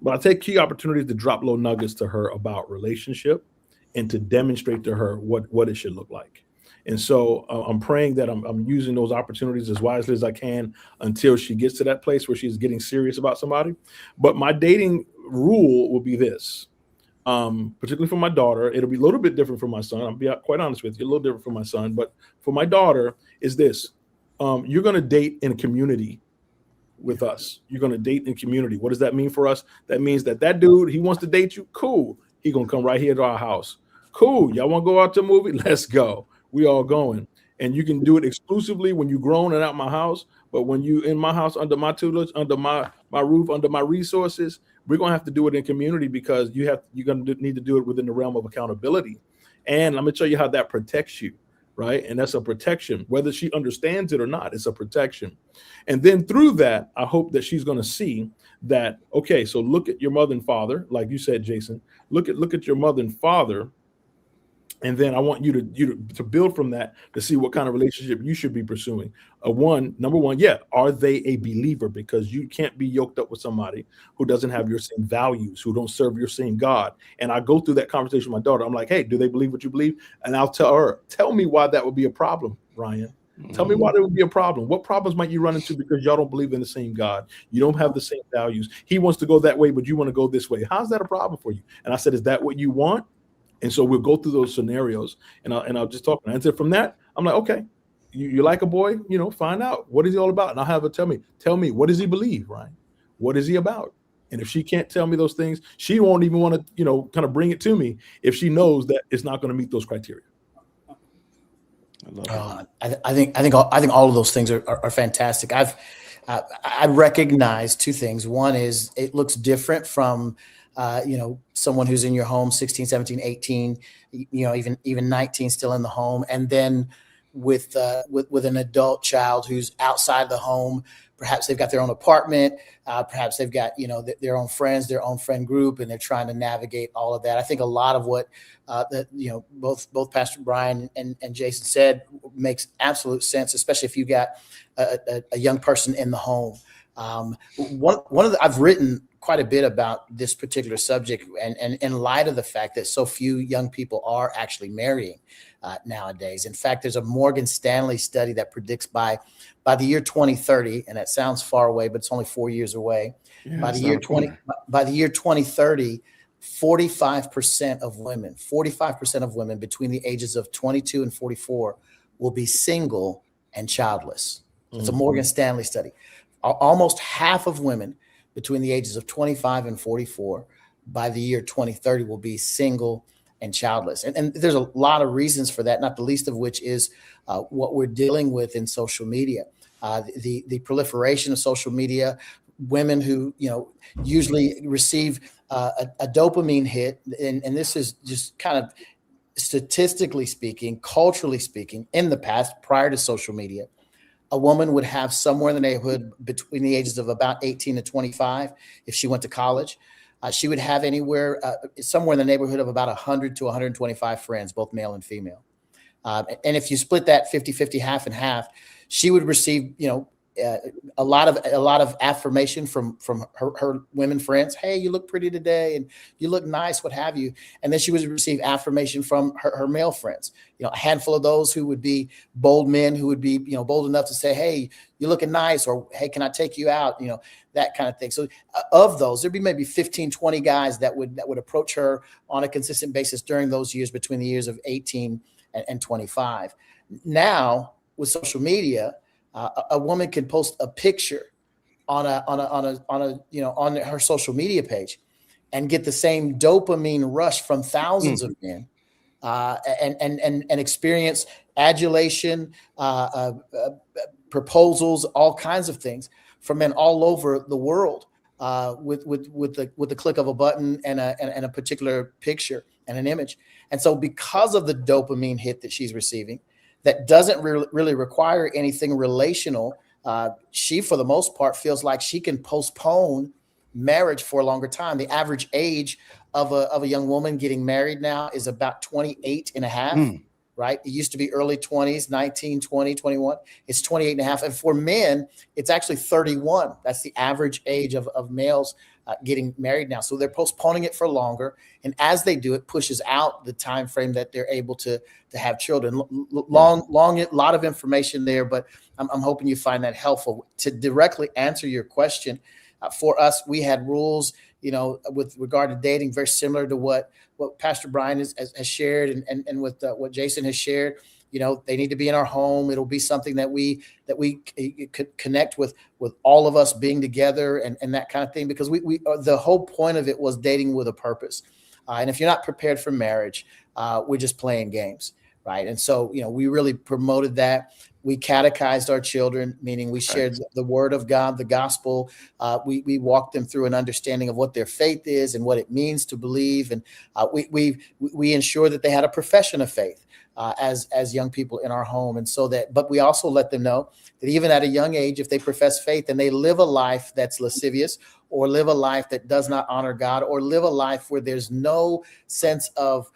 but I take key opportunities to drop little nuggets to her about relationship and to demonstrate to her what it should look like. And so I'm praying that I'm using those opportunities as wisely as I can until she gets to that place where she's getting serious about somebody. But my dating rule will be this, particularly for my daughter. It'll be a little bit different for my son. I'll be quite honest with you, a little different for my son. But for my daughter is this, you're going to date in a community with us. You're going to date in community. What does that mean for us? That means that dude, he wants to date you. Cool. He going to come right here to our house. Cool. Y'all want to go out to a movie? Let's go. We all going. And you can do it exclusively when you're grown and out my house. But when you in my house, under my tutelage, under my roof, under my resources, we're going to have to do it in community, because you're going to need to do it within the realm of accountability. And let me tell you how that protects you, right? And that's a protection, whether she understands it or not. It's a protection. And then through that, I hope that she's going to see that, okay, so look at your mother and father, like you said, Jason, look at your mother and father. And then I want you to build from that to see what kind of relationship you should be pursuing. Number one, yeah, are they a believer? Because you can't be yoked up with somebody who doesn't have your same values, who don't serve your same God. And I go through that conversation with my daughter. I'm like, hey, do they believe what you believe? And I'll tell her, tell me why that would be a problem, Ryan. Tell me why there would be a problem. What problems might you run into because y'all don't believe in the same God? You don't have the same values. He wants to go that way, but you want to go this way. How's that a problem for you? And I said, is that what you want? And so we'll go through those scenarios, and I'll just talk. And so from that, I'm like, okay, you like a boy, find out what is he all about. And I'll have her tell me, what does he believe, Ryan? What is he about? And if she can't tell me those things, she won't even want to, kind of bring it to me if she knows that it's not going to meet those criteria. I love it. I think all of those things are fantastic. I recognize two things. One is it looks different from someone who's in your home, 16, 17, 18, even 19 still in the home. And then with an adult child who's outside the home, perhaps they've got their own apartment, perhaps they've got, their own friends, their own friend group, and they're trying to navigate all of that. I think a lot of what both Pastor Brian and Jason said makes absolute sense, especially if you got a young person in the home. I've written quite a bit about this particular subject, and in light of the fact that so few young people are actually marrying nowadays. In fact, there's a Morgan Stanley study that predicts by the year 2030, and that sounds far away, but it's only 4 years away. Yeah, By the year 2030, 45% of women between the ages of 22 and 44 will be single and childless. It's a Morgan Stanley study. Almost half of women between the ages of 25 and 44 by the year 2030 will be single and childless. And there's a lot of reasons for that, not the least of which is what we're dealing with in social media. The proliferation of social media, women who, usually receive a dopamine hit. And this is just kind of statistically speaking, culturally speaking, in the past, prior to social media, a woman would have somewhere in the neighborhood between the ages of about 18 to 25. If she went to college, she would have somewhere in the neighborhood of about 100 to 125 friends, both male and female. And if you split that 50-50, half and half, she would receive, a lot of affirmation from her women friends. Hey, you look pretty today, and you look nice, what have you. And then she would receive affirmation from her male friends. A handful of those who would be bold men who would be, bold enough to say, hey, you're looking nice, or hey, can I take you out? That kind of thing. So of those, there'd be maybe 15, 20 guys that would approach her on a consistent basis during those years between the years of 18 and 25. Now with social media, a woman can post a picture on her social media page, and get the same dopamine rush from thousands of men, and experience adulation, proposals, all kinds of things from men all over the world, with the click of a button and a particular picture and an image. And so because of the dopamine hit that she's receiving, that doesn't really require anything relational, she, for the most part, feels like she can postpone marriage for a longer time. The average age of a young woman getting married now is about 28 and a half, right? It used to be early 20s, 19, 20, 21. It's 28 and a half. And for men, it's actually 31. That's the average age of males getting married now. So they're postponing it for longer. And as they do, it pushes out the time frame that they're able to have children. Long, a lot of information there, but I'm hoping you find that helpful. To directly answer your question, for us, we had rules, with regard to dating, very similar to what Pastor Brian has shared, and with what Jason has shared. They need to be in our home. It'll be something that we could connect with all of us being together and that kind of thing, because we the whole point of it was dating with a purpose. And if you're not prepared for marriage, we're just playing games, right? And so, we really promoted that. We catechized our children, meaning we shared the word of God, the gospel. We walked them through an understanding of what their faith is and what it means to believe. And we ensured that they had a profession of faith as young people in our home. And so but we also let them know that even at a young age, if they profess faith and they live a life that's lascivious, or live a life that does not honor God, or live a life where there's no sense of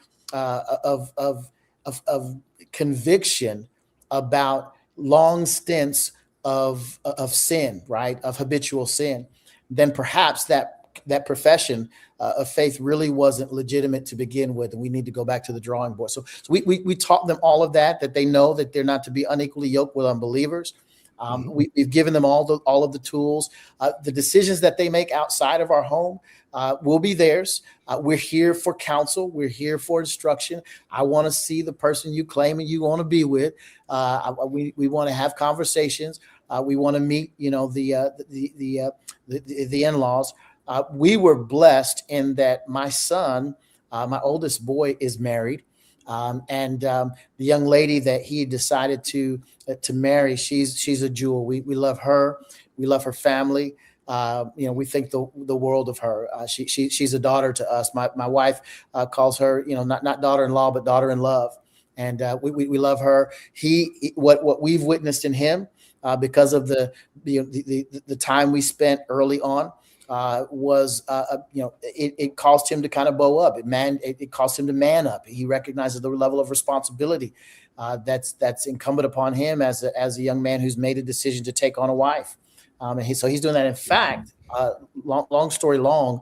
conviction about long stints of sin, right? Of habitual sin, then perhaps that profession of faith really wasn't legitimate to begin with, and we need to go back to the drawing board. So we taught them all of that they know that they're not to be unequally yoked with unbelievers. We've given them all of the tools. The decisions that they make outside of our home will be theirs. We're here for counsel. We're here for instruction. I want to see the person you claim and you want to be with. We want to have conversations. We want to meet, the in-laws. We were blessed in that my son, my oldest boy, is married. And the young lady that he decided to marry, she's a jewel. We love her. We love her family. We think the world of her. She's a daughter to us. My wife calls her, not daughter-in-law, but daughter-in-love. And we love her. What we've witnessed in him, because of the time we spent early on, was it caused him to kind of bow up. It caused him to man up. He recognizes the level of responsibility that's incumbent upon him as a young man who's made a decision to take on a wife. So he's doing that. In fact, long story long,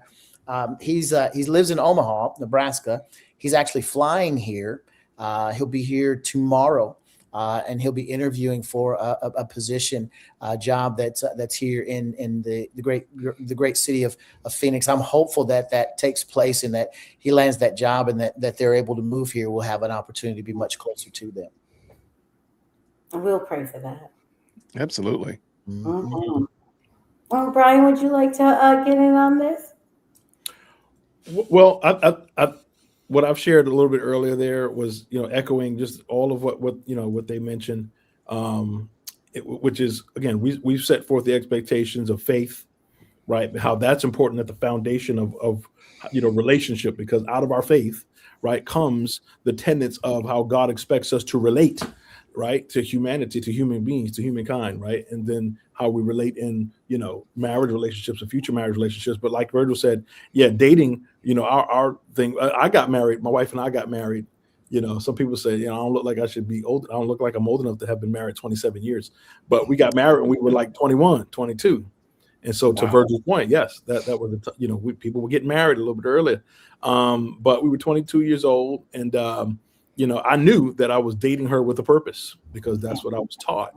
he lives in Omaha, Nebraska. He's actually flying here. He'll be here tomorrow. And he'll be interviewing for a position, job that's here in the great city of Phoenix. I'm hopeful that takes place and that he lands that job and that they're able to move here. We'll have an opportunity to be much closer to them. We'll pray for that. Absolutely. Mm-hmm. Brian, would you like to get in on this? Well, I what I've shared a little bit earlier there was, echoing just all of what they mentioned, which is, again, we've set forth the expectations of faith, right? How that's important at the foundation of relationship, because out of our faith, right, comes the tenets of how God expects us to relate, right, to humanity, to human beings, to humankind, right? And then how we relate in, marriage relationships and future marriage relationships. But like Virgil said, dating, our thing, I got married, my wife and I got married. Some people say, I don't look like I should be old. I don't look like I'm old enough to have been married 27 years, but we got married and we were like 21, 22. And so to Virgil's point, yes, that was, people were getting married a little bit earlier. But we were 22 years old. And, I knew that I was dating her with a purpose, because that's what I was taught.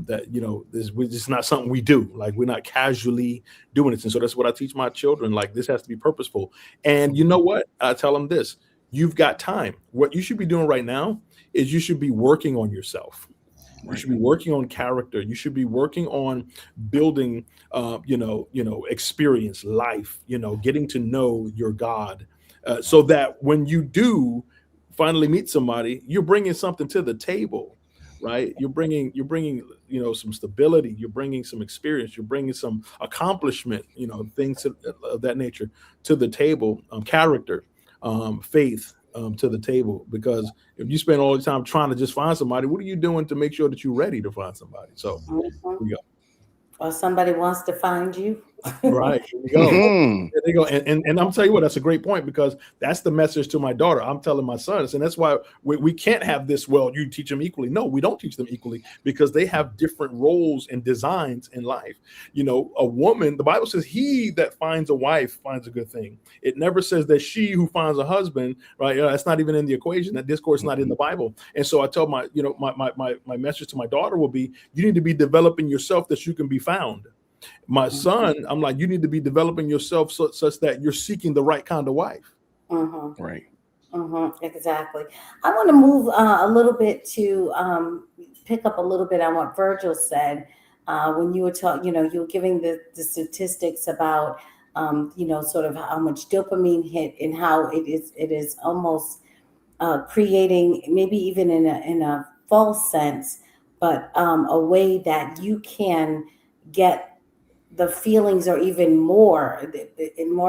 That, this is not something we do. Like, we're not casually doing it. And so that's what I teach my children. Like, this has to be purposeful. And you know what? I tell them this: you've got time. What you should be doing right now is you should be working on yourself. You should be working on character. You should be working on building, experience, life. Getting to know your God, so that when you do finally meet somebody, you're bringing something to the table, right? You're bringing, some stability. You're bringing some experience. You're bringing some accomplishment. Things of that nature to the table. Character, faith. To the table, because if you spend all the time trying to just find somebody, what are you doing to make sure that you're ready to find somebody? So there we go. Or somebody wants to find you. Right. There you go. Mhm. There you go. And I'm telling you what, that's a great point, because that's the message to my daughter. I'm telling my sons, and that's why we can't have this, well, you teach them equally. No, we don't teach them equally, because they have different roles and designs in life. A woman, the Bible says, he that finds a wife finds a good thing. It never says that she who finds a husband, right? That's not even in the equation. That discourse is not in the Bible. And so I tell my message to my daughter will be, you need to be developing yourself that you can be found. My son, I'm like, you need to be developing yourself such that you're seeking the right kind of wife. Right. Exactly. I want to move a little bit to pick up a little bit on what Virgil said when you were talking. You were giving the statistics about sort of how much dopamine hit and how it is almost creating, maybe even in a false sense, but a way that you can get the feelings, or even more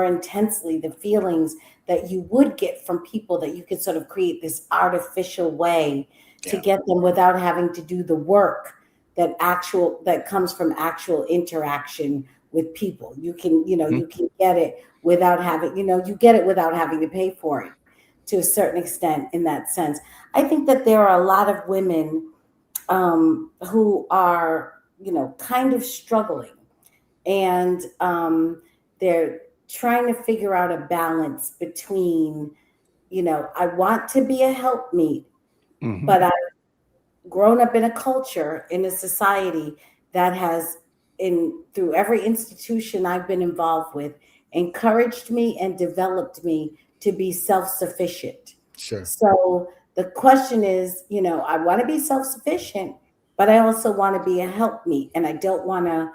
intensely, the feelings that you would get from people, that you could sort of create this artificial way to get them without having to do the work that comes from actual interaction with people. You can, you can get it without having, you get it without having to pay for it to a certain extent in that sense. I think that there are a lot of women who are, kind of struggling, and they're trying to figure out a balance between, I want to be a helpmeet, but I've grown up in a culture, in a society that has, through every institution I've been involved with, encouraged me and developed me to be self-sufficient. Sure. So the question is, I want to be self-sufficient, but I also want to be a helpmeet, and I don't want to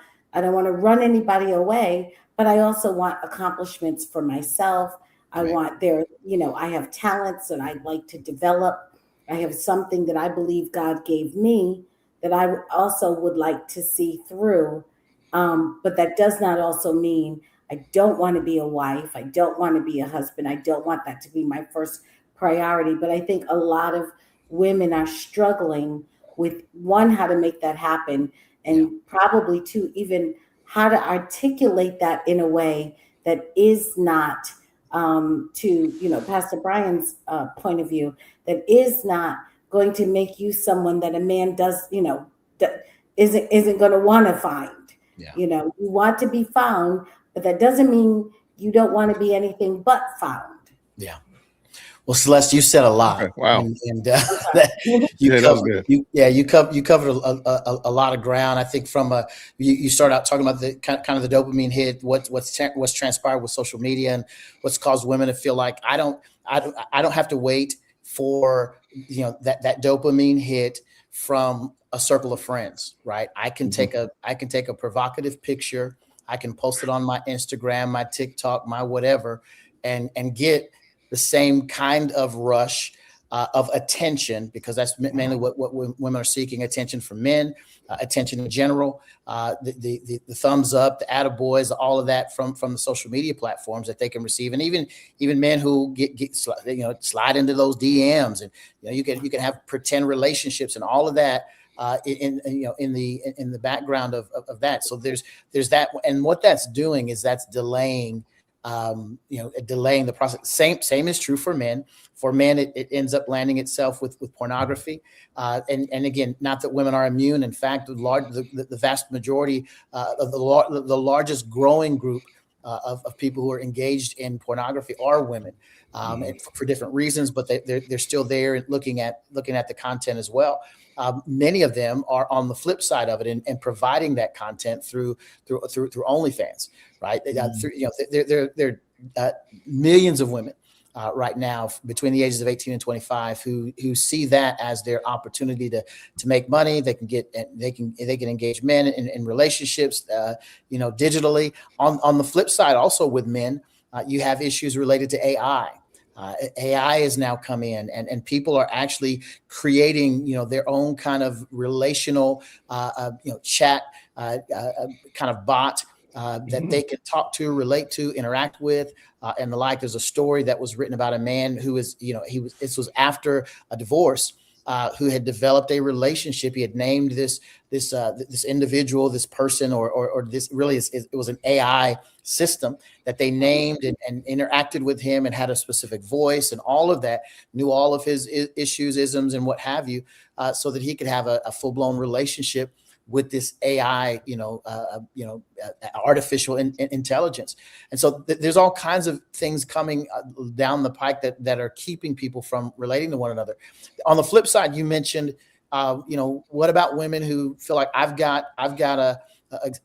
run anybody away, but I also want accomplishments for myself. I want I have talents that I'd like to develop. I have something that I believe God gave me that I also would like to see through. But that does not also mean I don't want to be a wife. I don't want to be a husband. I don't want that to be my first priority. But I think a lot of women are struggling with, one, how to make that happen, and probably two, even how to articulate that in a way that is not, to Pastor Brian's point of view, that is not going to make you someone that a man isn't going to want to find. You want to be found, but that doesn't mean you don't want to be anything but found. Well, Celeste, you said a lot. Okay, wow. And you covered a lot of ground. I think you start out talking about the kind of the dopamine hit, what's transpired with social media, and what's caused women to feel like I don't have to wait for that dopamine hit from a circle of friends, right? I can take a provocative picture, I can post it on my Instagram, my TikTok, my whatever, and get the same kind of rush of attention, because that's mainly what women are seeking: attention from men, attention in general, the thumbs up, the attaboys, all of that from the social media platforms that they can receive, and even men who get slide into those DMs, and you can have pretend relationships and all of that in the background of that. So there's that, and what that's doing is that's delaying. Delaying the process. Same is true for men. For men, it ends up landing itself with pornography. And again, not that women are immune. In fact, the vast majority of the largest growing group of people who are engaged in pornography are women, and for different reasons, but they're still there looking at the content as well. Many of them are on the flip side of it and providing that content through OnlyFans, right? There are millions of women right now between the ages of 18 and 25 who see that as their opportunity to make money. They can engage men in relationships, digitally. On the flip side, also with men, you have issues related to AI. AI has now come in, and people are actually creating, their own kind of relational, chat kind of bot that they can talk to, relate to, interact with, and the like. There's a story that was written about a man who is, this was after a divorce, who had developed a relationship. He had named this individual, this person, or this really it was an AI system that they named and interacted with him and had a specific voice and all of that, knew all of his issues, isms, and what have you, so that he could have a full-blown relationship with this AI, artificial intelligence. And so there's all kinds of things coming down the pike that are keeping people from relating to one another. On the flip side, you mentioned, what about women who feel like I've got a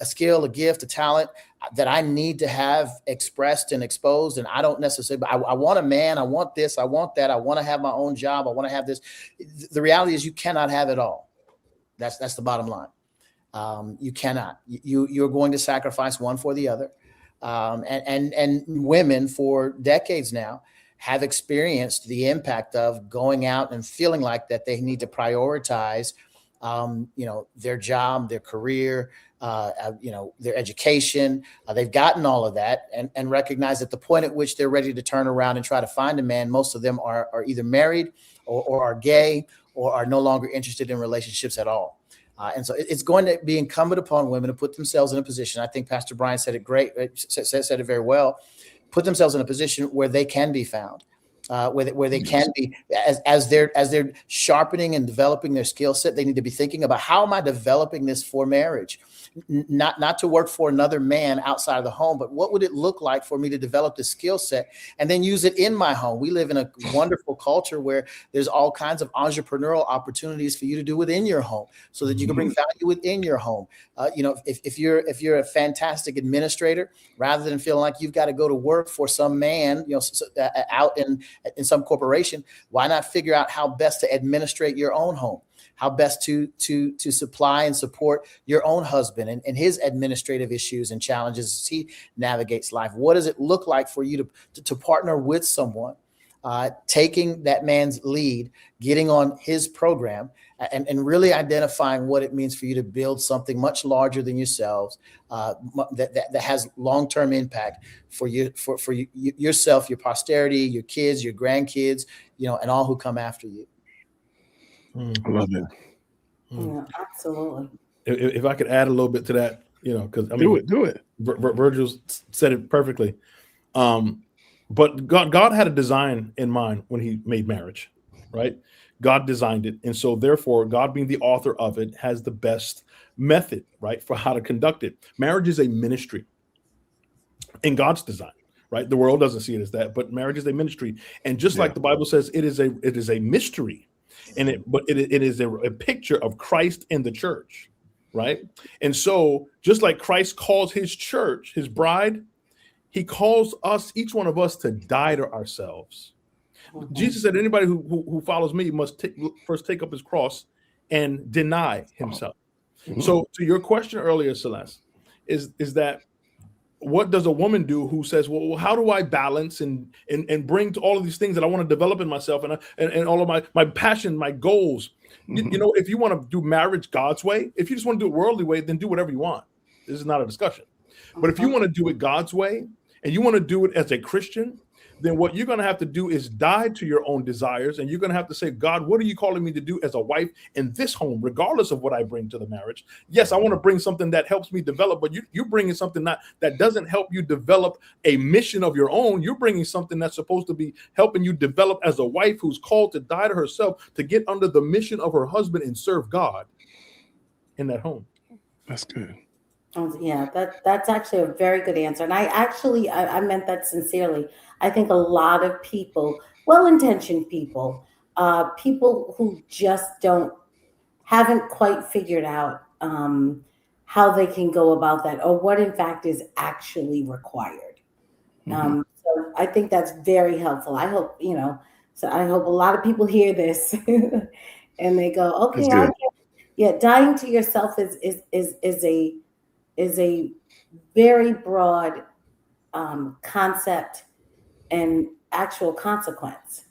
skill, a gift, a talent that I need to have expressed and exposed, and I don't necessarily, but I want a man, I want this, I want that, I want to have my own job, I want to have this. The reality is you cannot have it all. That's the bottom line. You cannot. You're going to sacrifice one for the other. And women for decades now have experienced the impact of going out and feeling like that they need to prioritize, their job, their career, their education. They've gotten all of that and recognize at the point at which they're ready to turn around and try to find a man, most of them are either married or are gay or are no longer interested in relationships at all. And so it's going to be incumbent upon women to put themselves in a position. I think Pastor Brian said it great, said it very well. Put themselves in a position where they can be found, where they can be, as they're sharpening and developing their skill set. They need to be thinking about, how am I developing this for marriage? Not to work for another man outside of the home, but what would it look like for me to develop this skill set and then use it in my home? We live in a wonderful culture where there's all kinds of entrepreneurial opportunities for you to do within your home, so that you can bring value within your home. If you're a fantastic administrator, rather than feeling like you've got to go to work for some man, out in some corporation, why not figure out how best to administrate your own home? How best to supply and support your own husband and his administrative issues and challenges as he navigates life? What does it look like for you to partner with someone, taking that man's lead, getting on his program, and really identifying what it means for you to build something much larger than yourselves, that has long-term impact for you, for yourself, your posterity, your kids, your grandkids, and all who come after you. I love it. Yeah, absolutely. If I could add a little bit to that, because Do it. Virgil said it perfectly. But God had a design in mind when He made marriage, right? God designed it, and so therefore, God, being the author of it, has the best method, right, for how to conduct it. Marriage is a ministry in God's design, right? The world doesn't see it as that, but marriage is a ministry, and just like the Bible says, it is a mystery. But it is a picture of Christ and the church, right? And so just like Christ calls his church, his bride, he calls us, each one of us, to die to ourselves. Mm-hmm. Jesus said, anybody who follows me must first take up his cross and deny himself. Mm-hmm. So to your question earlier, Celeste, is that, what does a woman do who says, well, how do I balance and bring to all of these things that I want to develop in myself and all of my passion, my goals? Mm-hmm. If you want to do marriage God's way, if you just want to do it worldly way, then do whatever you want. This is not a discussion. But if you want to do it God's way and you want to do it as a Christian, then what you're going to have to do is die to your own desires. And you're going to have to say, God, what are you calling me to do as a wife in this home, regardless of what I bring to the marriage? Yes, I want to bring something that helps me develop, but you're bringing something that doesn't help you develop a mission of your own. You're bringing something that's supposed to be helping you develop as a wife who's called to die to herself, to get under the mission of her husband and serve God in that home. That's good. Yeah, that's actually a very good answer. And I meant that sincerely. I think a lot of people, well-intentioned people, people who just haven't quite figured out how they can go about that, or what in fact is actually required. Mm-hmm. So I think that's very helpful. I hope, so I hope a lot of people hear this and they go, That's okay, good. yeah, dying to yourself is a very broad concept and actual consequence.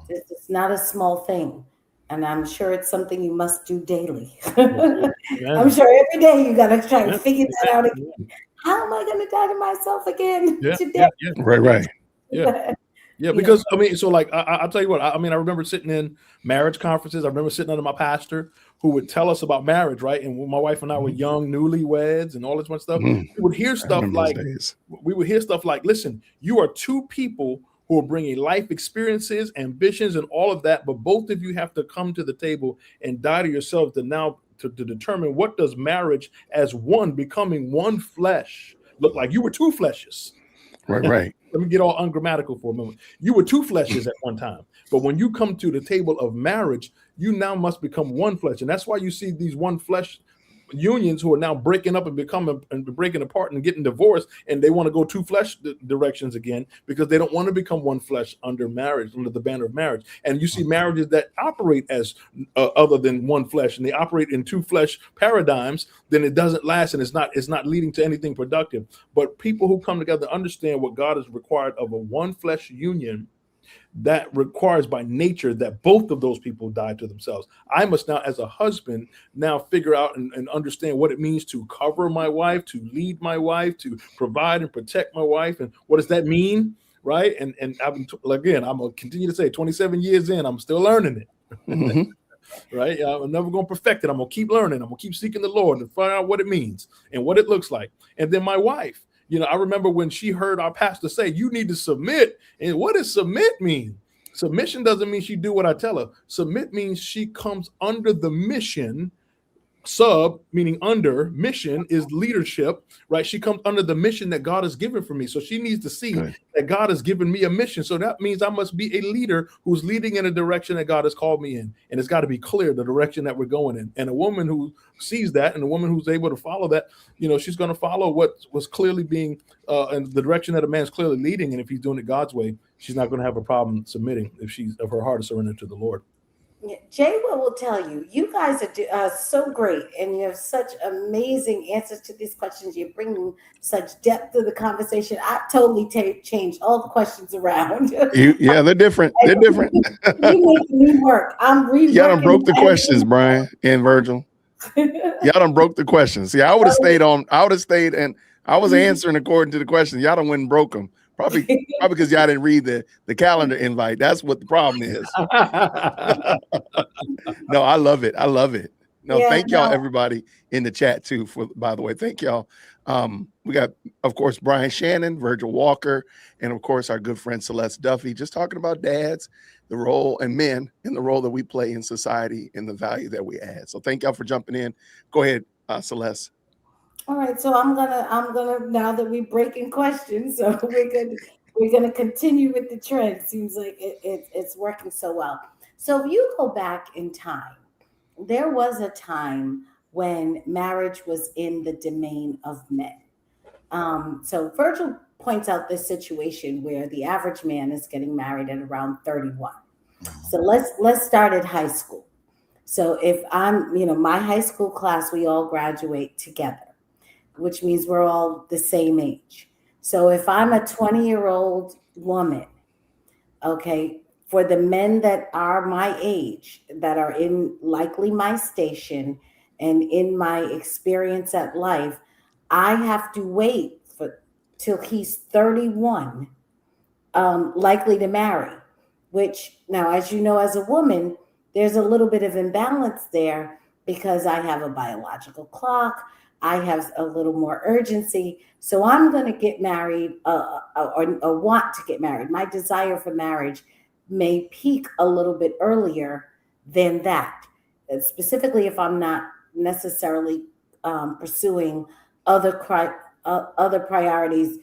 It's not a small thing. And I'm sure it's something you must do daily. I'm sure every day you got to try to figure that out again. How am I going to die to myself again today? Right. Yeah, because I mean, so like I'll tell you what. I mean, I remember sitting in marriage conferences. I remember sitting under my pastor who would tell us about marriage, right? And when my wife and I were young, newlyweds, and all this one stuff, we would hear stuff like, listen, you are two people who are bringing life experiences, ambitions, and all of that, but both of you have to come to the table and die to yourselves to determine what does marriage as one, becoming one flesh, look like. You were two fleshes. Right. Let me get all ungrammatical for a moment. You were two fleshes at one time, but when you come to the table of marriage, you now must become one flesh. And that's why you see these one flesh unions who are now breaking up and breaking apart and getting divorced, and they want to go two flesh directions again because they don't want to become one flesh under marriage, under the banner of marriage. And you see marriages that operate as other than one flesh, and they operate in two flesh paradigms. Then it doesn't last, and it's not leading to anything productive. But people who come together understand what God has required of a one flesh union. That requires by nature that both of those people die to themselves. I must now, as a husband, now figure out and understand what it means to cover my wife, to lead my wife, to provide and protect my wife. And what does that mean? Right. And I'm going to continue to say 27 years in, I'm still learning it. Right. I'm never going to perfect it. I'm going to keep learning. I'm going to keep seeking the Lord to find out what it means and what it looks like. And then my wife. I remember when she heard our pastor say, you need to submit. And what does submit mean? Submission doesn't mean she do what I tell her. Submit means she comes under the mission. Sub, meaning under, mission is leadership, right? She comes under the mission that God has given for me. So she needs to see that God has given me a mission. So that means I must be a leader who's leading in a direction that God has called me in. And it's got to be clear the direction that we're going in. And a woman who sees that and a woman who's able to follow that, she's going to follow what was clearly being in the direction that a man's clearly leading. And if he's doing it God's way, she's not going to have a problem submitting if her heart is surrendered to the Lord. Jay will tell you, you guys are so great, and you have such amazing answers to these questions. You're bringing such depth to the conversation. I've totally changed all the questions around. They're different. They're different. You make me work. I'm reworking. Y'all done broke the questions, Brian and Virgil. Y'all done broke the questions. See, I would have stayed and I was answering according to the questions. Y'all done went and broke them. Probably because y'all didn't read the calendar invite. That's what the problem is. No, I love it. No, thank y'all, everybody in the chat too. By the way, thank y'all. We got, of course, Brian Shannon, Virgil Walker, and of course our good friend Celeste Duffy, just talking about dads, the role, and men, and the role that we play in society and the value that we add. So thank y'all for jumping in. Go ahead, Celeste. All right, so I'm gonna now that we're breaking questions, so we're gonna continue with the trend. Seems like it's working so well. So if you go back in time, there was a time when marriage was in the domain of men. So Virgil points out this situation where the average man is getting married at around 31. So let's start at high school. So if I'm, my high school class, we all graduate together, which means we're all the same age. So if I'm a 20-year-old woman, okay, for the men that are my age, that are in likely my station and in my experience at life, I have to wait till he's 31, likely to marry, which now, as you know, as a woman, there's a little bit of imbalance there because I have a biological clock. I have a little more urgency. So I'm going to get married or want to get married. My desire for marriage may peak a little bit earlier than that, specifically if I'm not necessarily pursuing other priorities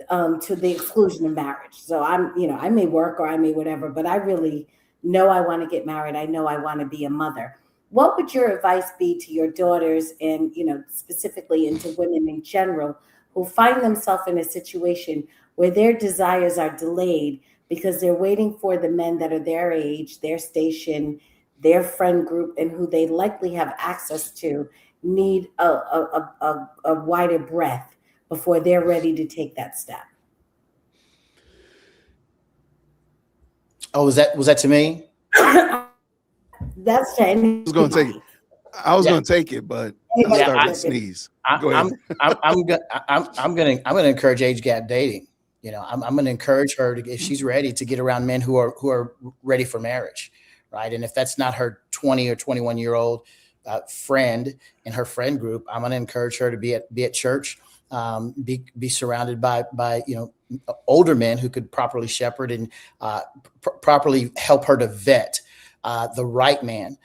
to the exclusion of marriage. So I may work or I may whatever, but I really know I want to get married. I know I want to be a mother. What would your advice be to your daughters and, specifically into women in general who find themselves in a situation where their desires are delayed because they're waiting for the men that are their age, their station, their friend group, and who they likely have access to need a wider breadth before they're ready to take that step. Oh, was that to me? That's to I was going to take it. I was Yeah. going to take it, but I Yeah, started I- to sneeze. I, Go ahead. I'm gonna encourage age gap dating. You know, I'm gonna encourage her to, if she's ready, to get around men who are ready for marriage, right? And if that's not her 20 or 21-year-old friend in her friend group, I'm gonna encourage her to be at church, be surrounded by older men who could properly shepherd and properly help her to vet the right man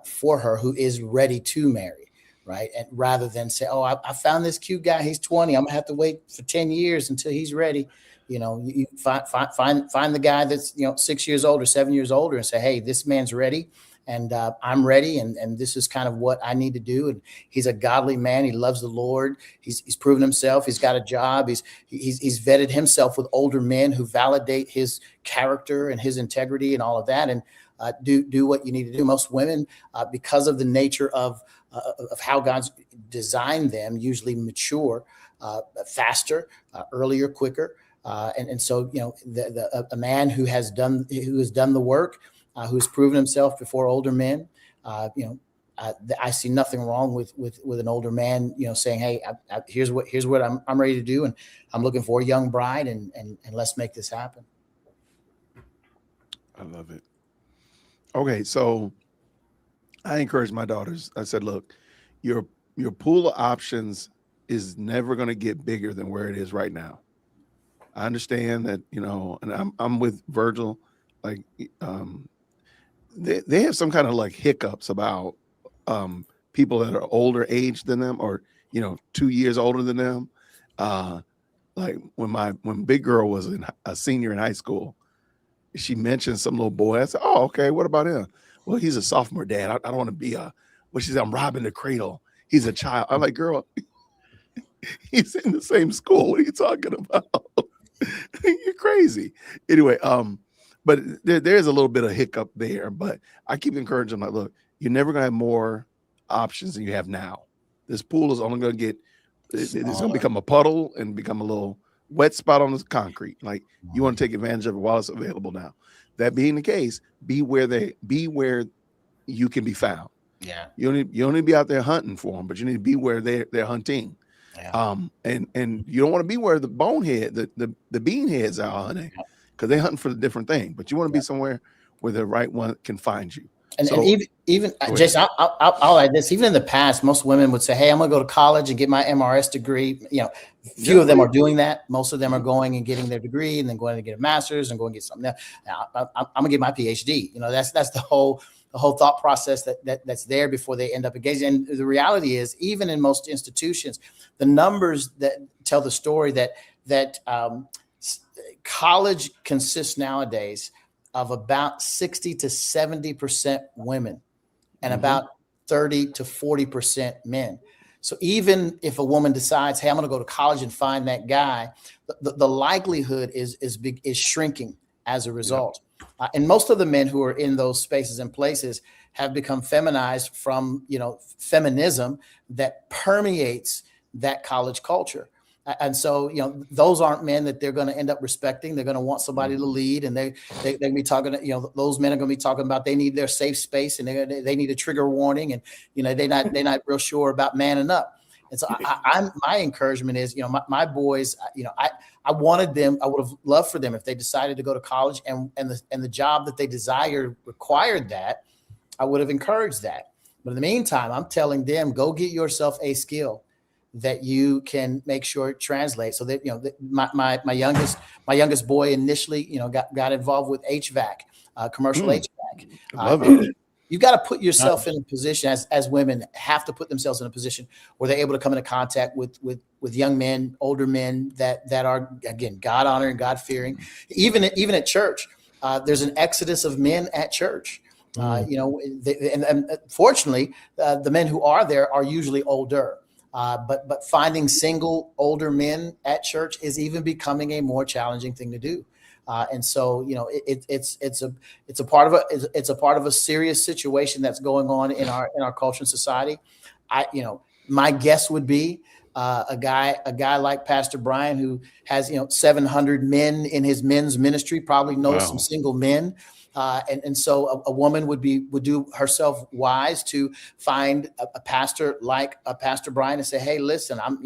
for her who is ready to marry. Right. And rather than say, oh, I found this cute guy, he's 20, I'm gonna have to wait for 10 years until he's ready. You find the guy that's 6 years older, 7 years older, and say, hey, this man's ready, and I'm ready, and this is kind of what I need to do. And he's a godly man. He loves the Lord. He's proven himself. He's got a job. He's vetted himself with older men who validate his character and his integrity and all of that. And do what you need to do. Most women, because of the nature of how God's designed them, usually mature faster, earlier, quicker, and so a man who has done the work, who has proven himself before older men, I see nothing wrong with an older man, saying, hey, here's what I'm ready to do, and I'm looking for a young bride, and let's make this happen. I love it. Okay, so I encourage my daughters. I said, look, your pool of options is never going to get bigger than where it is right now. I understand that, and I'm with Virgil. Like, they have some kind of like hiccups about people that are older age than them, or 2 years older than them. Like when big girl was a senior in high school, she mentioned some little boy. I said, oh, okay, what about him? Well, he's a sophomore, Dad. I don't want to be she said, I'm robbing the cradle. He's a child. I'm like, girl, he's in the same school. What are you talking about? You're crazy. Anyway, but there's a little bit of hiccup there, but I keep encouraging them, like, look, you're never going to have more options than you have now. This pool is only going to get, it's going to become a puddle and become a little wet spot on the concrete. Like, you want to take advantage of it while it's available now. That being the case, be where you can be found. Yeah. You don't need to be out there hunting for them, but you need to be where they're hunting. Yeah. And you don't want to be where the bonehead, the beanheads are hunting, because they're hunting for the different thing. But you want to be somewhere where the right one can find you. And even Go ahead. Jason, I'll add this. Even in the past, most women would say, "Hey, I'm going to go to college and get my MRS degree." Few of them are doing that. Most of them are going and getting their degree and then going to get a master's and going to get something else. Now, I'm going to get my PhD. That's the whole thought process that's there before they end up engaging. And the reality is, even in most institutions, the numbers that tell the story that college consists nowadays of about 60 to 70% women and about 30 to 40% men. So even if a woman decides, hey, I'm going to go to college and find that guy, the likelihood is shrinking as a result. And most of the men who are in those spaces and places have become feminized from, feminism that permeates that college culture. And so, those aren't men that they're going to end up respecting. They're going to want somebody to lead, and they're going to be talking, those men are going to be talking about they need their safe space and they need a trigger warning, and, they're not real sure about manning up. And so my encouragement is, my boys, I wanted them, I would have loved for them if they decided to go to college and the job that they desired required that, I would have encouraged that. But in the meantime, I'm telling them, go get yourself a skill that you can make sure it translates. So that, my youngest boy initially, got involved with HVAC, commercial HVAC. You've got to put yourself in a position, as women have to put themselves in a position where they're able to come into contact with young men, older men that are, again, God honoring, God fearing. Even at church, there's an exodus of men at church. And fortunately, the men who are there are usually older. But finding single older men at church is even becoming a more challenging thing to do. And so, it's a part of a serious situation that's going on in our culture and society. My guess would be a guy like Pastor Brian, who has 700 men in his men's ministry, probably knows some single men. And so a woman would do herself wise to find a pastor like a Pastor Brian and say, hey, listen, I'm,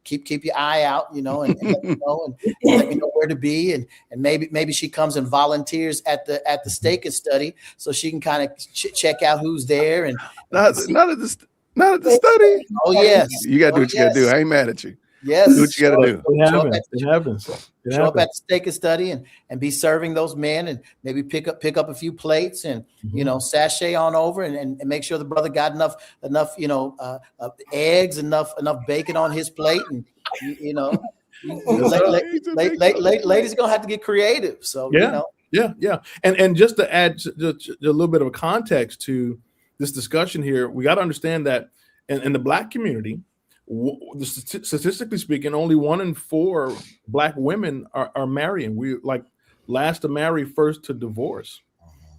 keep your eye out, and let me know and let me know where to be. And maybe she comes and volunteers at the stake and study so she can kind of check out who's there. And not at the study. Oh, yes. You got to do what you got to do. I ain't mad at you. Yes. Do what you got to do. It happens. Show up at the stake and study and be serving those men and maybe pick up a few plates and, sashay on over and make sure the brother got enough, eggs, enough bacon on his plate. And, ladies are going to have to get creative. So, Yeah. And just to add a little bit of a context to this discussion here, we got to understand that in the Black community, statistically speaking, only 1 in 4 Black women are marrying. We last to marry, first to divorce.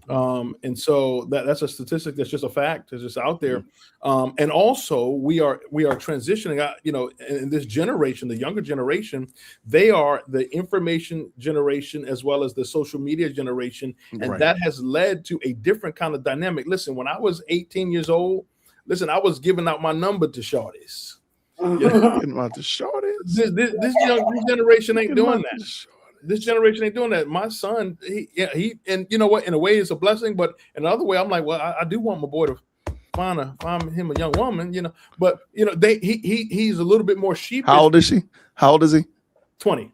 And so that's a statistic that's just a fact. It's just out there. And also we are transitioning out, in this generation, the younger generation, they are the information generation as well as the social media generation. And that has led to a different kind of dynamic. Listen, when I was 18 years old, I was giving out my number to shorties. About the shorties. This generation ain't doing that. This generation ain't doing that. My son, he and you know what? In a way, it's a blessing, but in another way, I'm like, well, I do want my boy to find him a young woman, But he's a little bit more sheepish. How old is she? How old is he? 20.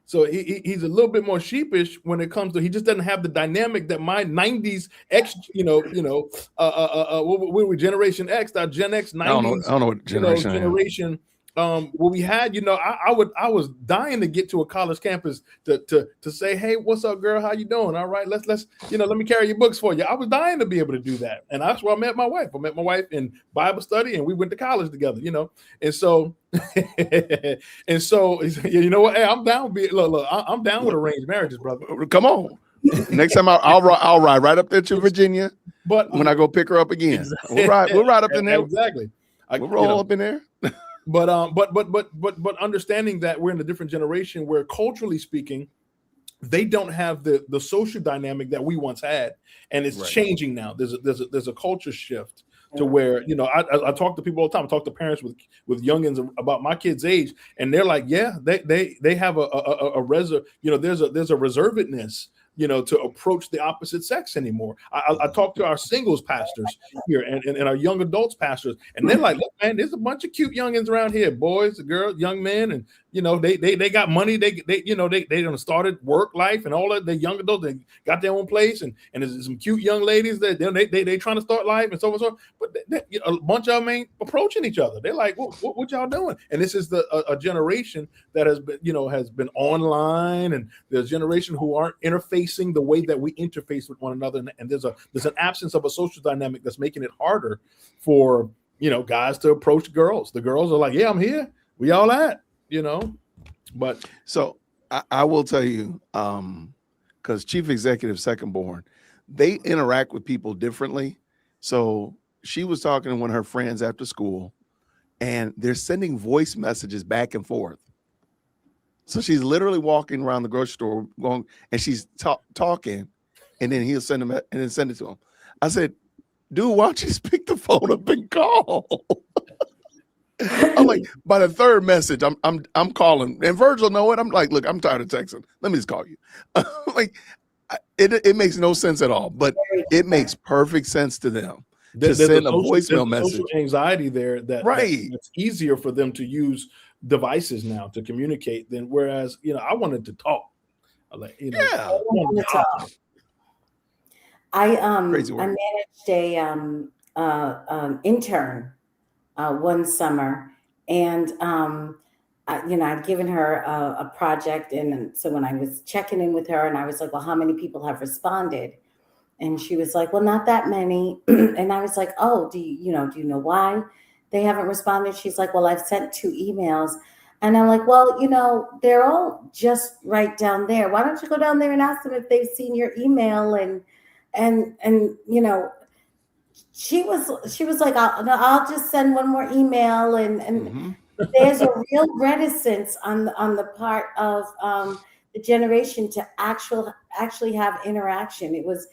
So he's a little bit more sheepish when it comes to. He just doesn't have the dynamic that my 90s X, what were we, Generation X, that Gen X 90s. I don't know what generation. Generation. What we had, I was dying to get to a college campus to say, hey, what's up, girl? How you doing? All right, let's let me carry your books for you. I was dying to be able to do that, and that's where I met my wife. I met my wife in Bible study, and we went to college together. And so you know what? Hey, I'm down. Look, I'm down with arranged marriages, brother. Come on. Next time I'll ride right up there to Virginia. But when I go pick her up again, we'll ride up in there. Exactly. We'll roll up in there. But understanding that we're in a different generation where culturally speaking, they don't have the social dynamic that we once had, and it's changing now. There's a culture shift to where I talk to people all the time. I talk to parents with youngins about my kids' age, and they're like, yeah, they have a there's a reservedness to approach the opposite sex anymore. I talk to our singles pastors here and our young adults pastors, and they're like, look, man, there's a bunch of cute youngins around here, boys, girls, young men, and they got money. They done started work life and all that. They young adults, they got their own place, and there's some cute young ladies that they trying to start life and so on and so on. But a bunch of them ain't approaching each other. They're like, what y'all doing? And this is a generation that has been online, and there's a generation who aren't interfacing the way that we interface with one another, and there's an absence of a social dynamic that's making it harder for guys to approach girls. The girls are like, yeah, I'm here, we all at, but so I will tell you, because Chief Executive Second Born, they interact with people differently. So she was talking to one of her friends after school, and they're sending voice messages back and forth. So she's literally walking around the grocery store going, and she's talking, and then he'll send them and then send it to him. I said, dude, why don't you just pick the phone up and call? I'm like, by the third message, I'm calling, and Virgil know it. I'm like, look, I'm tired of texting. Let me just call you. Like, it makes no sense at all, but it makes perfect sense to them to send a voicemail message. Social anxiety there that's easier for them to use devices now to communicate than whereas I wanted to talk. I managed a intern one summer, and I'd given her a project, and so when I was checking in with her, and I was like, well, how many people have responded? And she was like, well, not that many. And I was like, oh, do you know why? they haven't responded. She's like, well, I've sent 2 emails. And I'm like, well, they're all just right down there. Why don't you go down there and ask them if they've seen your email? And she was like, I'll just send one more email. And there's a real reticence on the part of the generation to actually have interaction. It was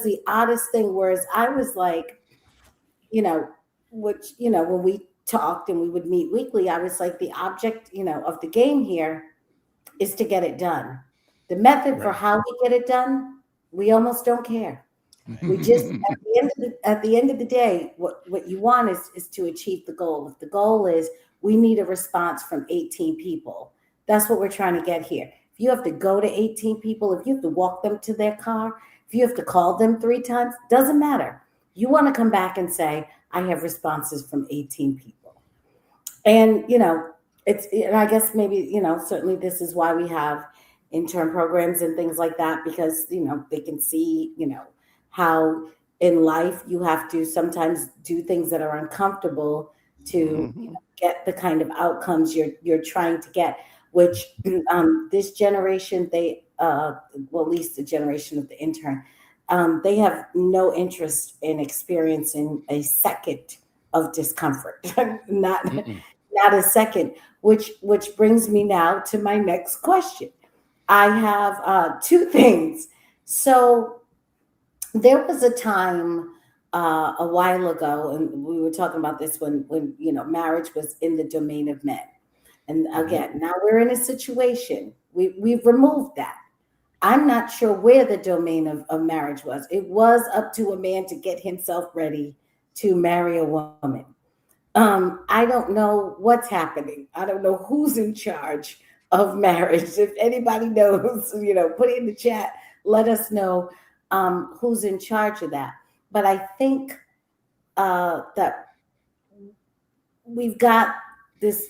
the oddest thing. Whereas I was like, when we talked and we would meet weekly, I was like, the object, of the game here is to get it done. The method for how we get it done, we almost don't care. We just at the end of the day, what you want is to achieve the goal. If the goal is we need a response from 18 people, that's what we're trying to get here. If you have to go to 18 people, if you have to walk them to their car, if you have to call them 3 times, doesn't matter. You want to come back and say, I have responses from 18 people. And, and I guess maybe, certainly this is why we have intern programs and things like that, because, they can see, how in life you have to sometimes do things that are uncomfortable to get the kind of outcomes you're trying to get, which this generation, at least the generation of the intern, they have no interest in experiencing a second of discomfort, not a second, which brings me now to my next question. I have 2 things. So there was a time a while ago, and we were talking about this when marriage was in the domain of men. And again, now we're in a situation, we've removed that. I'm not sure where the domain of marriage was. It was up to a man to get himself ready to marry a woman. I don't know what's happening. I don't know who's in charge of marriage. If anybody knows, put it in the chat. Let us know who's in charge of that. But I think that we've got this,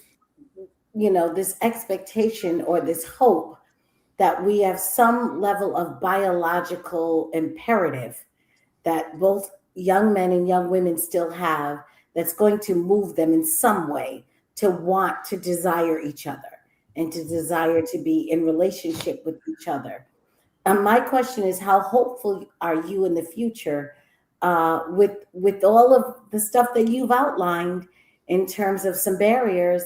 this expectation or this hope that we have some level of biological imperative that both young men and young women still have, that's going to move them in some way to want to desire each other and to desire to be in relationship with each other. My question is, how hopeful are you in the future with all of the stuff that you've outlined in terms of some barriers?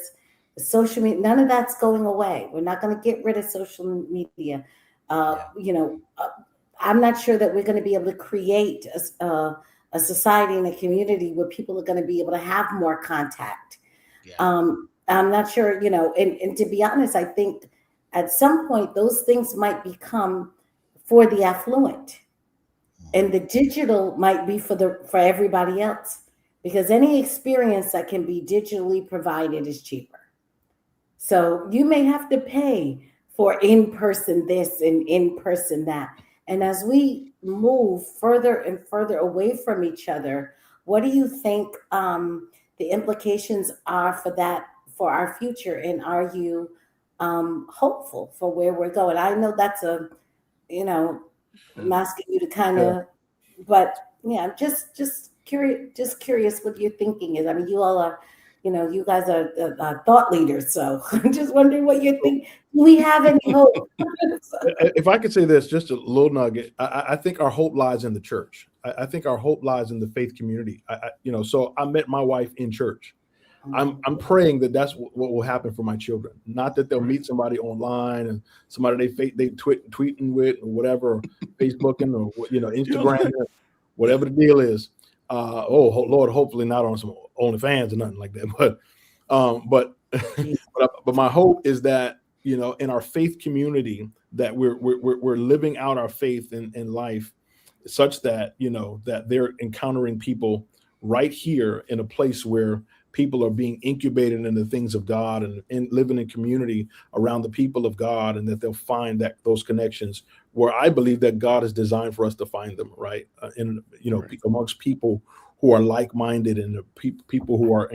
Social media, none of that's going away. We're not going to get rid of social media. I'm not sure that we're going to be able to create a society and a community where people are going to be able to have more contact. I'm not sure, and to be honest, I think at some point those things might become for the affluent, and the digital might be for everybody else, because any experience that can be digitally provided is cheaper. So you may have to pay for in-person this and in-person that. And as we move further and further away from each other, what do you think the implications are for that, for our future? And are you hopeful for where we're going? I know that's I'm asking you to kind of, but yeah, just curious what your thinking is. I mean, you all are, you guys are thought leaders, so I'm just wondering what you think. Do we have any hope? If I could say this, just a little nugget, I think our hope lies in the church. I think our hope lies in the faith community. So I met my wife in church. I'm praying that that's what will happen for my children. Not that they'll meet somebody online and somebody they tweeting with or whatever, or Facebooking or Instagram, or whatever the deal is. Lord, hopefully not on some OnlyFans or nothing like that. But my hope is that in our faith community that we're living out our faith in life, such that that they're encountering people right here in a place where people are being incubated in the things of God and living in community around the people of God, and that they'll find those connections where I believe that God has designed for us to find them, right? Amongst people who are like-minded, and people who are,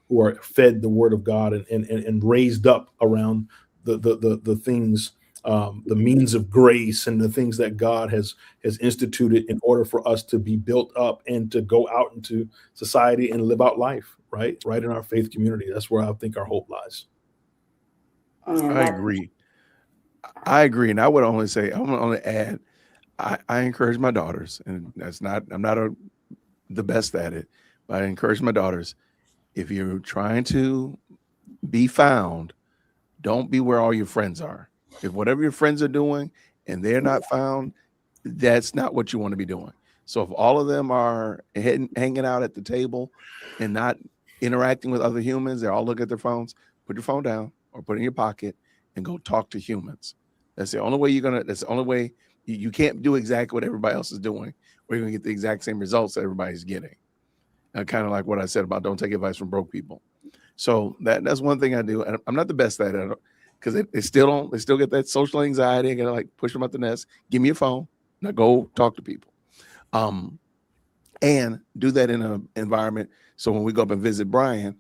who are fed the word of God and raised up around the things the means of grace and the things that God has instituted in order for us to be built up and to go out into society and live out life, right in our faith community. That's where I think our hope lies. And I that- agree. I agree. And I would only say, I'm going to only add, I encourage my daughters, and I'm not the best at it, but I encourage my daughters, if you're trying to be found, don't be where all your friends are. If whatever your friends are doing and they're not found, that's not what you want to be doing. So if all of them are hanging out at the table and not interacting with other humans, they all look at their phones, put your phone down or put it in your pocket and go talk to humans. That's the only way that's the only way. You can't do exactly what everybody else is doing, or you're going to get the exact same results that everybody's getting. Kind of like what I said about don't take advice from broke people. So that's one thing I do. And I'm not the best at it because they still get that social anxiety. I got to like push them out the nest. Give me a phone. Now go talk to people. And do that in an environment. So when we go up and visit Brian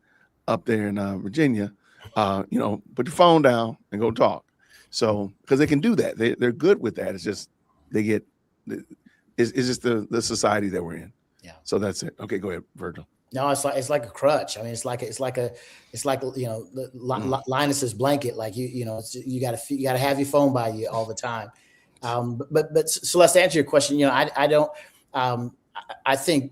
up there in Virginia, put your phone down and go talk. So, because they can do that, they're good with that. It's just it's just the society that we're in. Yeah. So that's it. Okay, go ahead, Virgil. No, it's like a crutch. I mean, it's like Linus's blanket. Like you gotta have your phone by you all the time. But Celeste, to answer your question, I don't. I think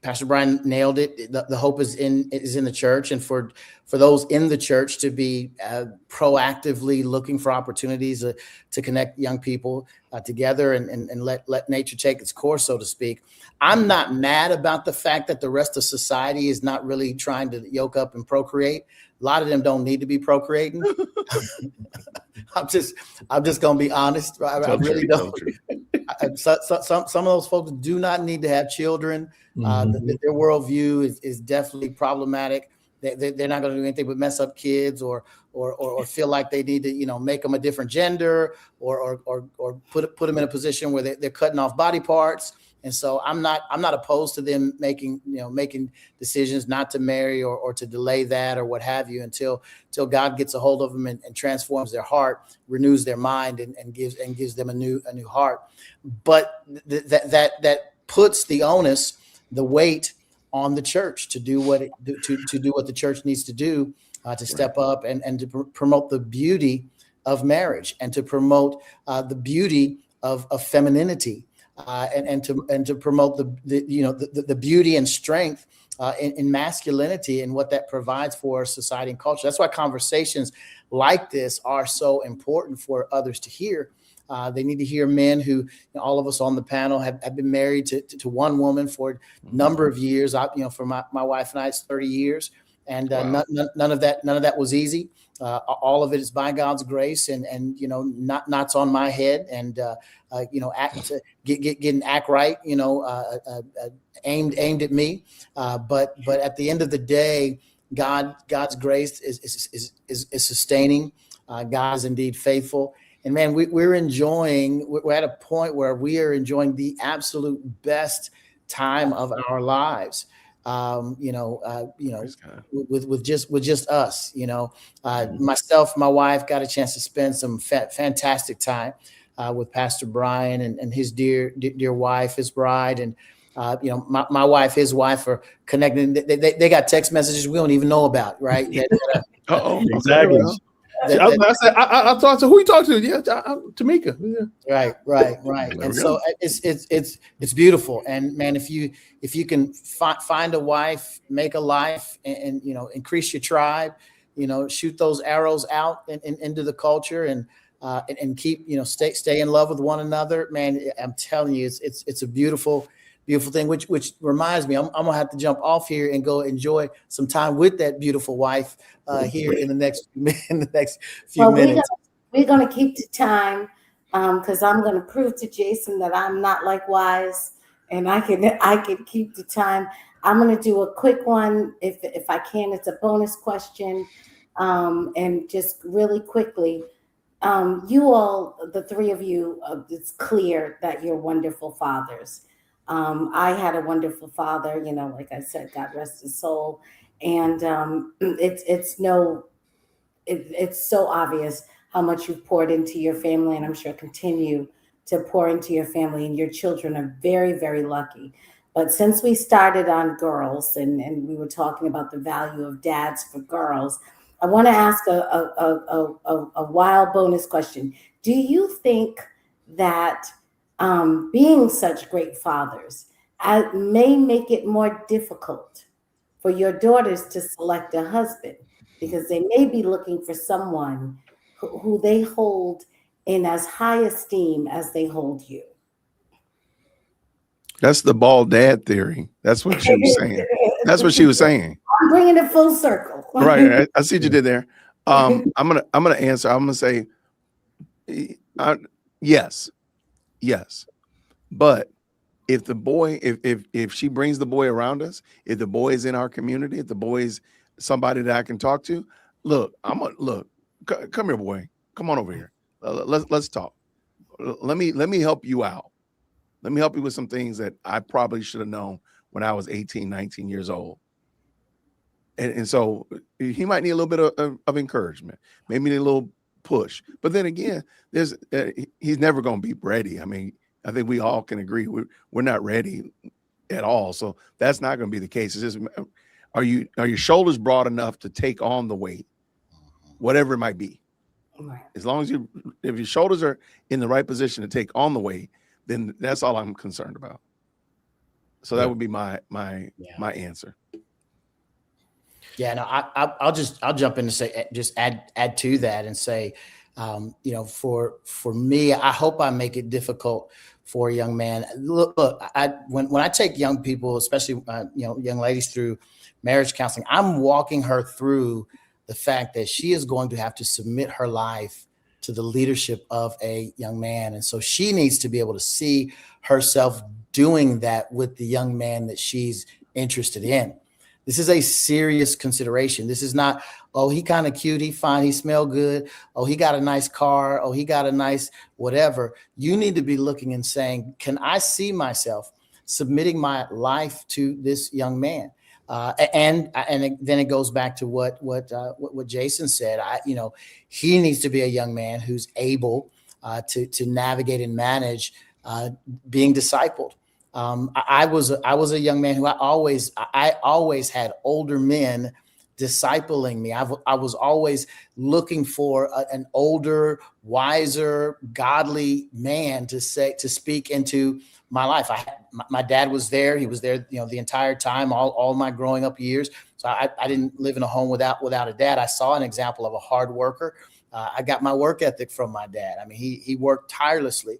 Pastor Brian nailed it. The hope is in the church, and for those in the church to be proactively looking for opportunities to connect young people together and let nature take its course, so to speak. I'm not mad about the fact that the rest of society is not really trying to yoke up and procreate. A lot of them don't need to be procreating. I'm just gonna be honest. I really don't. Some of those folks do not need to have children. Their worldview is definitely problematic. They're not going to do anything but mess up kids or feel like they need to make them a different gender or put them in a position where they're cutting off body parts. And so I'm not opposed to them making decisions not to marry or to delay that or what have you until God gets a hold of them and transforms their heart, renews their mind and gives them a new heart. But that puts the onus, the weight on the church to do what the church needs to do to step up and to promote the beauty of marriage and to promote the beauty of femininity. And to promote the beauty and strength in masculinity and what that provides for society and culture. That's why conversations like this are so important for others to hear. They need to hear men who, all of us on the panel have been married to one woman for a number of years. For my wife and I, it's 30 years. And Wow. none of that was easy. All of it is by God's grace, and not on my head, and getting act right, aimed at me. But at the end of the day, God's grace is sustaining. God is indeed faithful, and man, we're at a point where we are enjoying the absolute best time of our lives. With just us, myself, my wife got a chance to spend some fantastic time with Pastor Brian and his dear wife, his bride, and my wife, his wife are connected. They got text messages we don't even know about, right? Exactly. I talked to who you talked to? Yeah, Tamika. Yeah. Right. And so it's beautiful. And man, if you can find a wife, make a life, and increase your tribe, shoot those arrows out into the culture and keep stay in love with one another. Man, I'm telling you, it's a beautiful thing. Which reminds me, I'm gonna have to jump off here and go enjoy some time with that beautiful wife here in the next few minutes. We're gonna keep the time because I'm gonna prove to Jason that I'm not like Wise, and I can keep the time. I'm gonna do a quick one if I can. It's a bonus question, and just really quickly. You all, the three of you, it's clear that you're wonderful fathers. I had a wonderful father, like I said, God rest his soul. And it's so obvious how much you've poured into your family, and I'm sure continue to pour into your family, and your children are very, very lucky. But since we started on girls and we were talking about the value of dads for girls, I want to ask a wild bonus question. Do you think that being such great fathers may make it more difficult for your daughters to select a husband, because they may be looking for someone who they hold in as high esteem as they hold you? That's the bald dad theory. That's what she was saying. That's what she was saying. I'm bringing it full circle. Right. I see what you did there. I'm gonna answer. I'm gonna say yes. But if the boy, if she brings the boy around us, if the boy is in our community, if the boy is somebody that I can talk to, look, come here, boy. Come on over here. Let's talk. Let me help you out. Let me help you with some things that I probably should have known when I was 18, 19 years old. And so he might need a little bit of encouragement, maybe need a little push. But then again, he's never going to be ready. I mean, I think we all can agree we're not ready at all. So that's not going to be the case. It's just, are your shoulders broad enough to take on the weight, whatever it might be? As long as if your shoulders are in the right position to take on the weight, then that's all I'm concerned about. So that would be my answer. Yeah, no, I'll jump in and say, just add to that and say, for me, I hope I make it difficult for a young man. Look, when I take young people, especially young ladies, through marriage counseling, I'm walking her through the fact that she is going to have to submit her life to the leadership of a young man, and so she needs to be able to see herself doing that with the young man that she's interested in. This is a serious consideration. This is not, oh, he kind of cute, he fine, he smell good, oh, he got a nice car, oh, he got a nice whatever. You need to be looking and saying, can I see myself submitting my life to this young man? And then it goes back to what Jason said. He needs to be a young man who's able to navigate and manage being discipled. I was a young man who I always had older men discipling me. I was always looking for an older, wiser, godly man to speak into my life. My dad was there. He was there, the entire time, all my growing up years. So I didn't live in a home without a dad. I saw an example of a hard worker. I got my work ethic from my dad. I mean, he worked tirelessly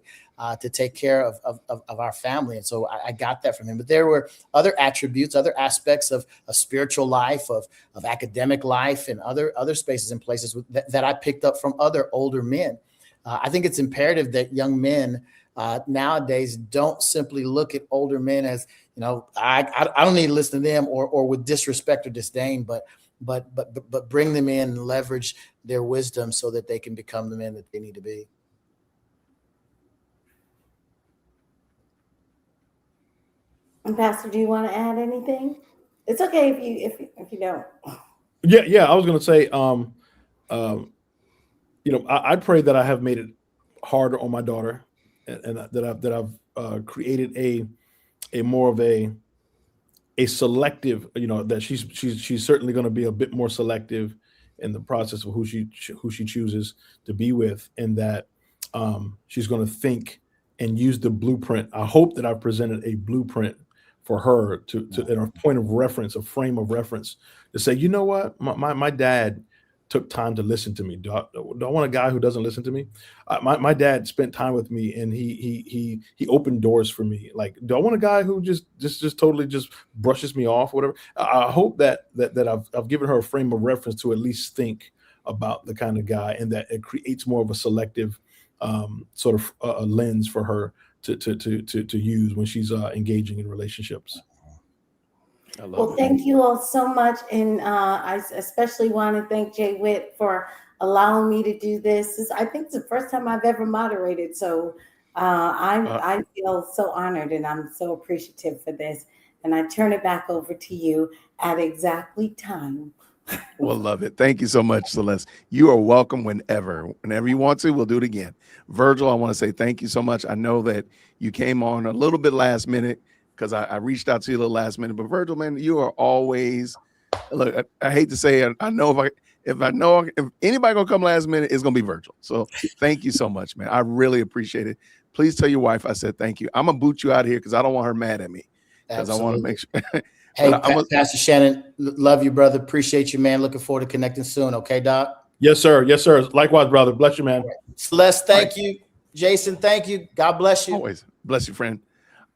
to take care of our family. And so I got that from him. But there were other attributes, other aspects of a spiritual life, of academic life, and other spaces and places that I picked up from other older men. I think it's imperative that young men nowadays don't simply look at older men as, I don't need to listen to them or with disrespect or disdain, but bring them in and leverage their wisdom so that they can become the men that they need to be. And Pastor, do you want to add anything? It's okay if you don't. Yeah. I was going to say, I pray that I have made it harder on my daughter, and that I've created a more of a selective, that she's certainly going to be a bit more selective in the process of who she chooses to be with, and that she's going to think and use the blueprint. I hope that I've presented a blueprint for her to a point of reference, a frame of reference, to say, you know what, my dad took time to listen to me. Do I want a guy who doesn't listen to me? My dad spent time with me, and he opened doors for me. Like, do I want a guy who just totally just brushes me off, whatever? I hope that I've given her a frame of reference to at least think about the kind of guy, and that it creates more of a selective sort of a lens for her to use when she's engaging in relationships. Well, thank you all so much. And I especially want to thank Jay Witt for allowing me to do this. I think it's the first time I've ever moderated. So I feel so honored, and I'm so appreciative for this. And I turn it back over to you at exactly time Well, love it. Thank you so much, Celeste. You are welcome whenever you want to. We'll do it again. Virgil, I want to say thank you so much. I know that you came on a little bit last minute because I reached out to you a little last minute. But Virgil, man, you are always. Look, I hate to say it. I know if anybody gonna come last minute, it's gonna be Virgil. So thank you so much, man. I really appreciate it. Please tell your wife I said thank you. I'm gonna boot you out of here because I don't want her mad at me. Because I want to make sure. Hey, Pastor Shannon, love you, brother. Appreciate you, man. Looking forward to connecting soon. Okay, Doc? Yes, sir. Yes, sir. Likewise, brother. Bless you, man. Celeste, thank you. Jason, thank you. God bless you. Always. Bless you, friend.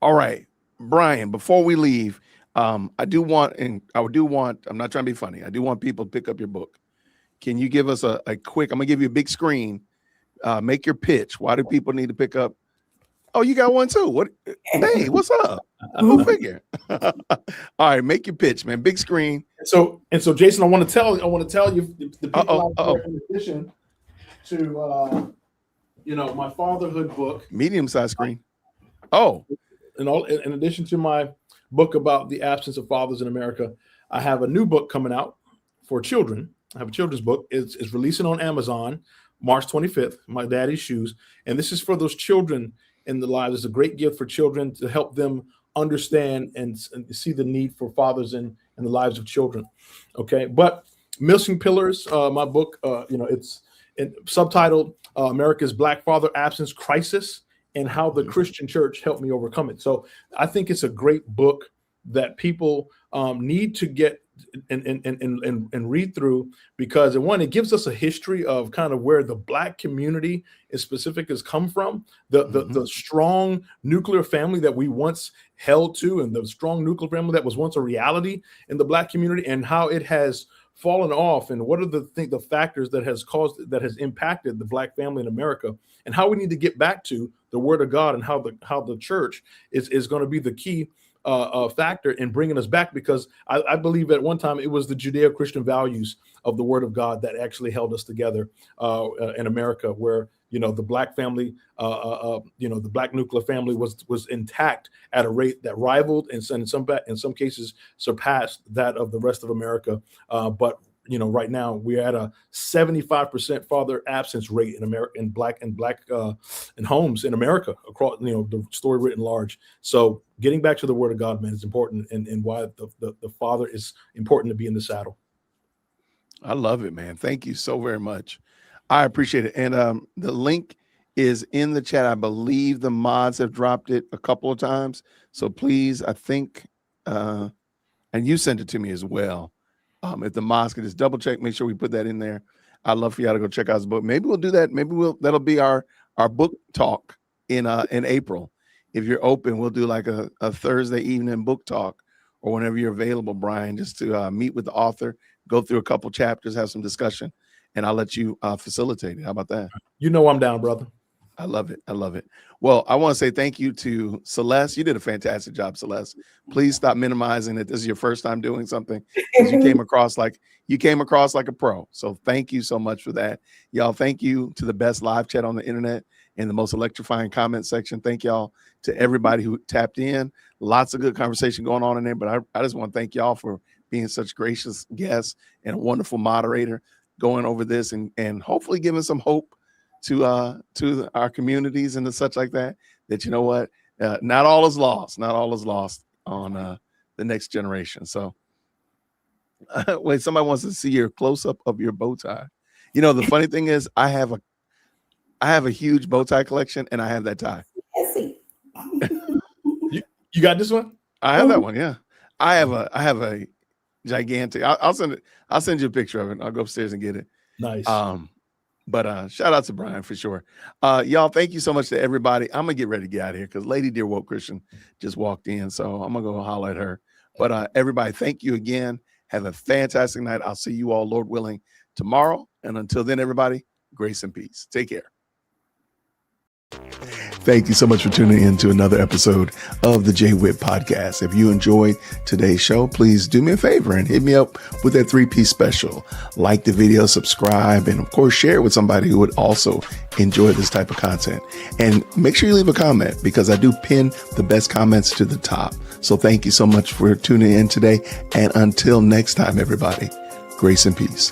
All right. Brian, before we leave, I'm not trying to be funny. I do want people to pick up your book. Can you give us a quick, I'm going to give you a big screen. Make your pitch. Why do people need to pick up? Oh, you got one too. What? Hey, what's up? Go figure. All right, make your pitch, man. Big screen. So Jason, I want to tell you the people out there, in addition to my fatherhood book, medium-sized screen. Oh, in addition to my book about the absence of fathers in America, I have a new book coming out for children. I have a children's book. It's releasing on Amazon March 25th. My Daddy's Shoes, and this is for those children in the lives. It's a great gift for children to help them understand and see the need for fathers in the lives of children. Okay, but Missing Pillars, my book, it's subtitled America's Black Father Absence Crisis and How the Christian Church Helped Me Overcome It. So I think it's a great book that people need to get and read through, because it gives us a history of kind of where the Black community in specific has come from, the strong nuclear family that we once held to, and the strong nuclear family that was once a reality in the Black community, and how it has fallen off, and what are the factors that has impacted the Black family in America, and how we need to get back to the Word of God, and how the church is going to be the key factor in bringing us back, because I believe at one time it was the Judeo-Christian values of the Word of God that actually held us together in America, where the Black family, the Black nuclear family was intact at a rate that rivaled and in some cases surpassed that of the rest of America. But right now we're at a 75% father absence rate in America, in black in homes in America, across the story written large. So getting back to the Word of God, man, is important, and why the father is important to be in the saddle. I love it, man. Thank you so very much. I appreciate it. And the link is in the chat. I believe the mods have dropped it a couple of times. So please, I think, and you sent it to me as well. If the mods could just double check, make sure we put that in there. I'd love for y'all to go check out his book. Maybe we'll do that. Maybe that'll be our book talk in April. If you're open, we'll do like a Thursday evening book talk, or whenever you're available, Brian, just to meet with the author, go through a couple chapters, have some discussion, and I'll let you facilitate it. How about that? I'm down, brother. I love it. I love it. Well, I want to say thank you to Celeste. You did a fantastic job, Celeste. Please stop minimizing it. This is your first time doing something. You came across like a pro. So thank you so much for that. Y'all, thank you to the best live chat on the internet and the most electrifying comment section. Thank y'all to everybody who tapped in. Lots of good conversation going on in there, but I just want to thank y'all for being such gracious guests and a wonderful moderator going over this and hopefully giving some hope to our communities and such like that you know what, not all is lost on the next generation. So wait, somebody wants to see your close-up of your bow tie. The funny thing is I have a huge bow tie collection, and I have that tie. You got this one? I have that one. Yeah, I have a gigantic. I'll send you a picture of it. I'll go upstairs and get it. Nice. But shout out to Brian for sure. Y'all, thank you so much to everybody. I'm gonna get ready to get out of here because Lady Dear Woke Christian just walked in, so I'm gonna go holler at her. But everybody, thank you again. Have a fantastic night. I'll see you all, Lord willing, tomorrow. And until then, everybody, grace and peace. Take care. Thank you so much for tuning in to another episode of the Jay Witt Podcast. If you enjoyed today's show, please do me a favor and hit me up with that 3-piece special. Like the video, subscribe, and of course, share it with somebody who would also enjoy this type of content. And make sure you leave a comment, because I do pin the best comments to the top. So thank you so much for tuning in today. And until next time, everybody, Grace and peace.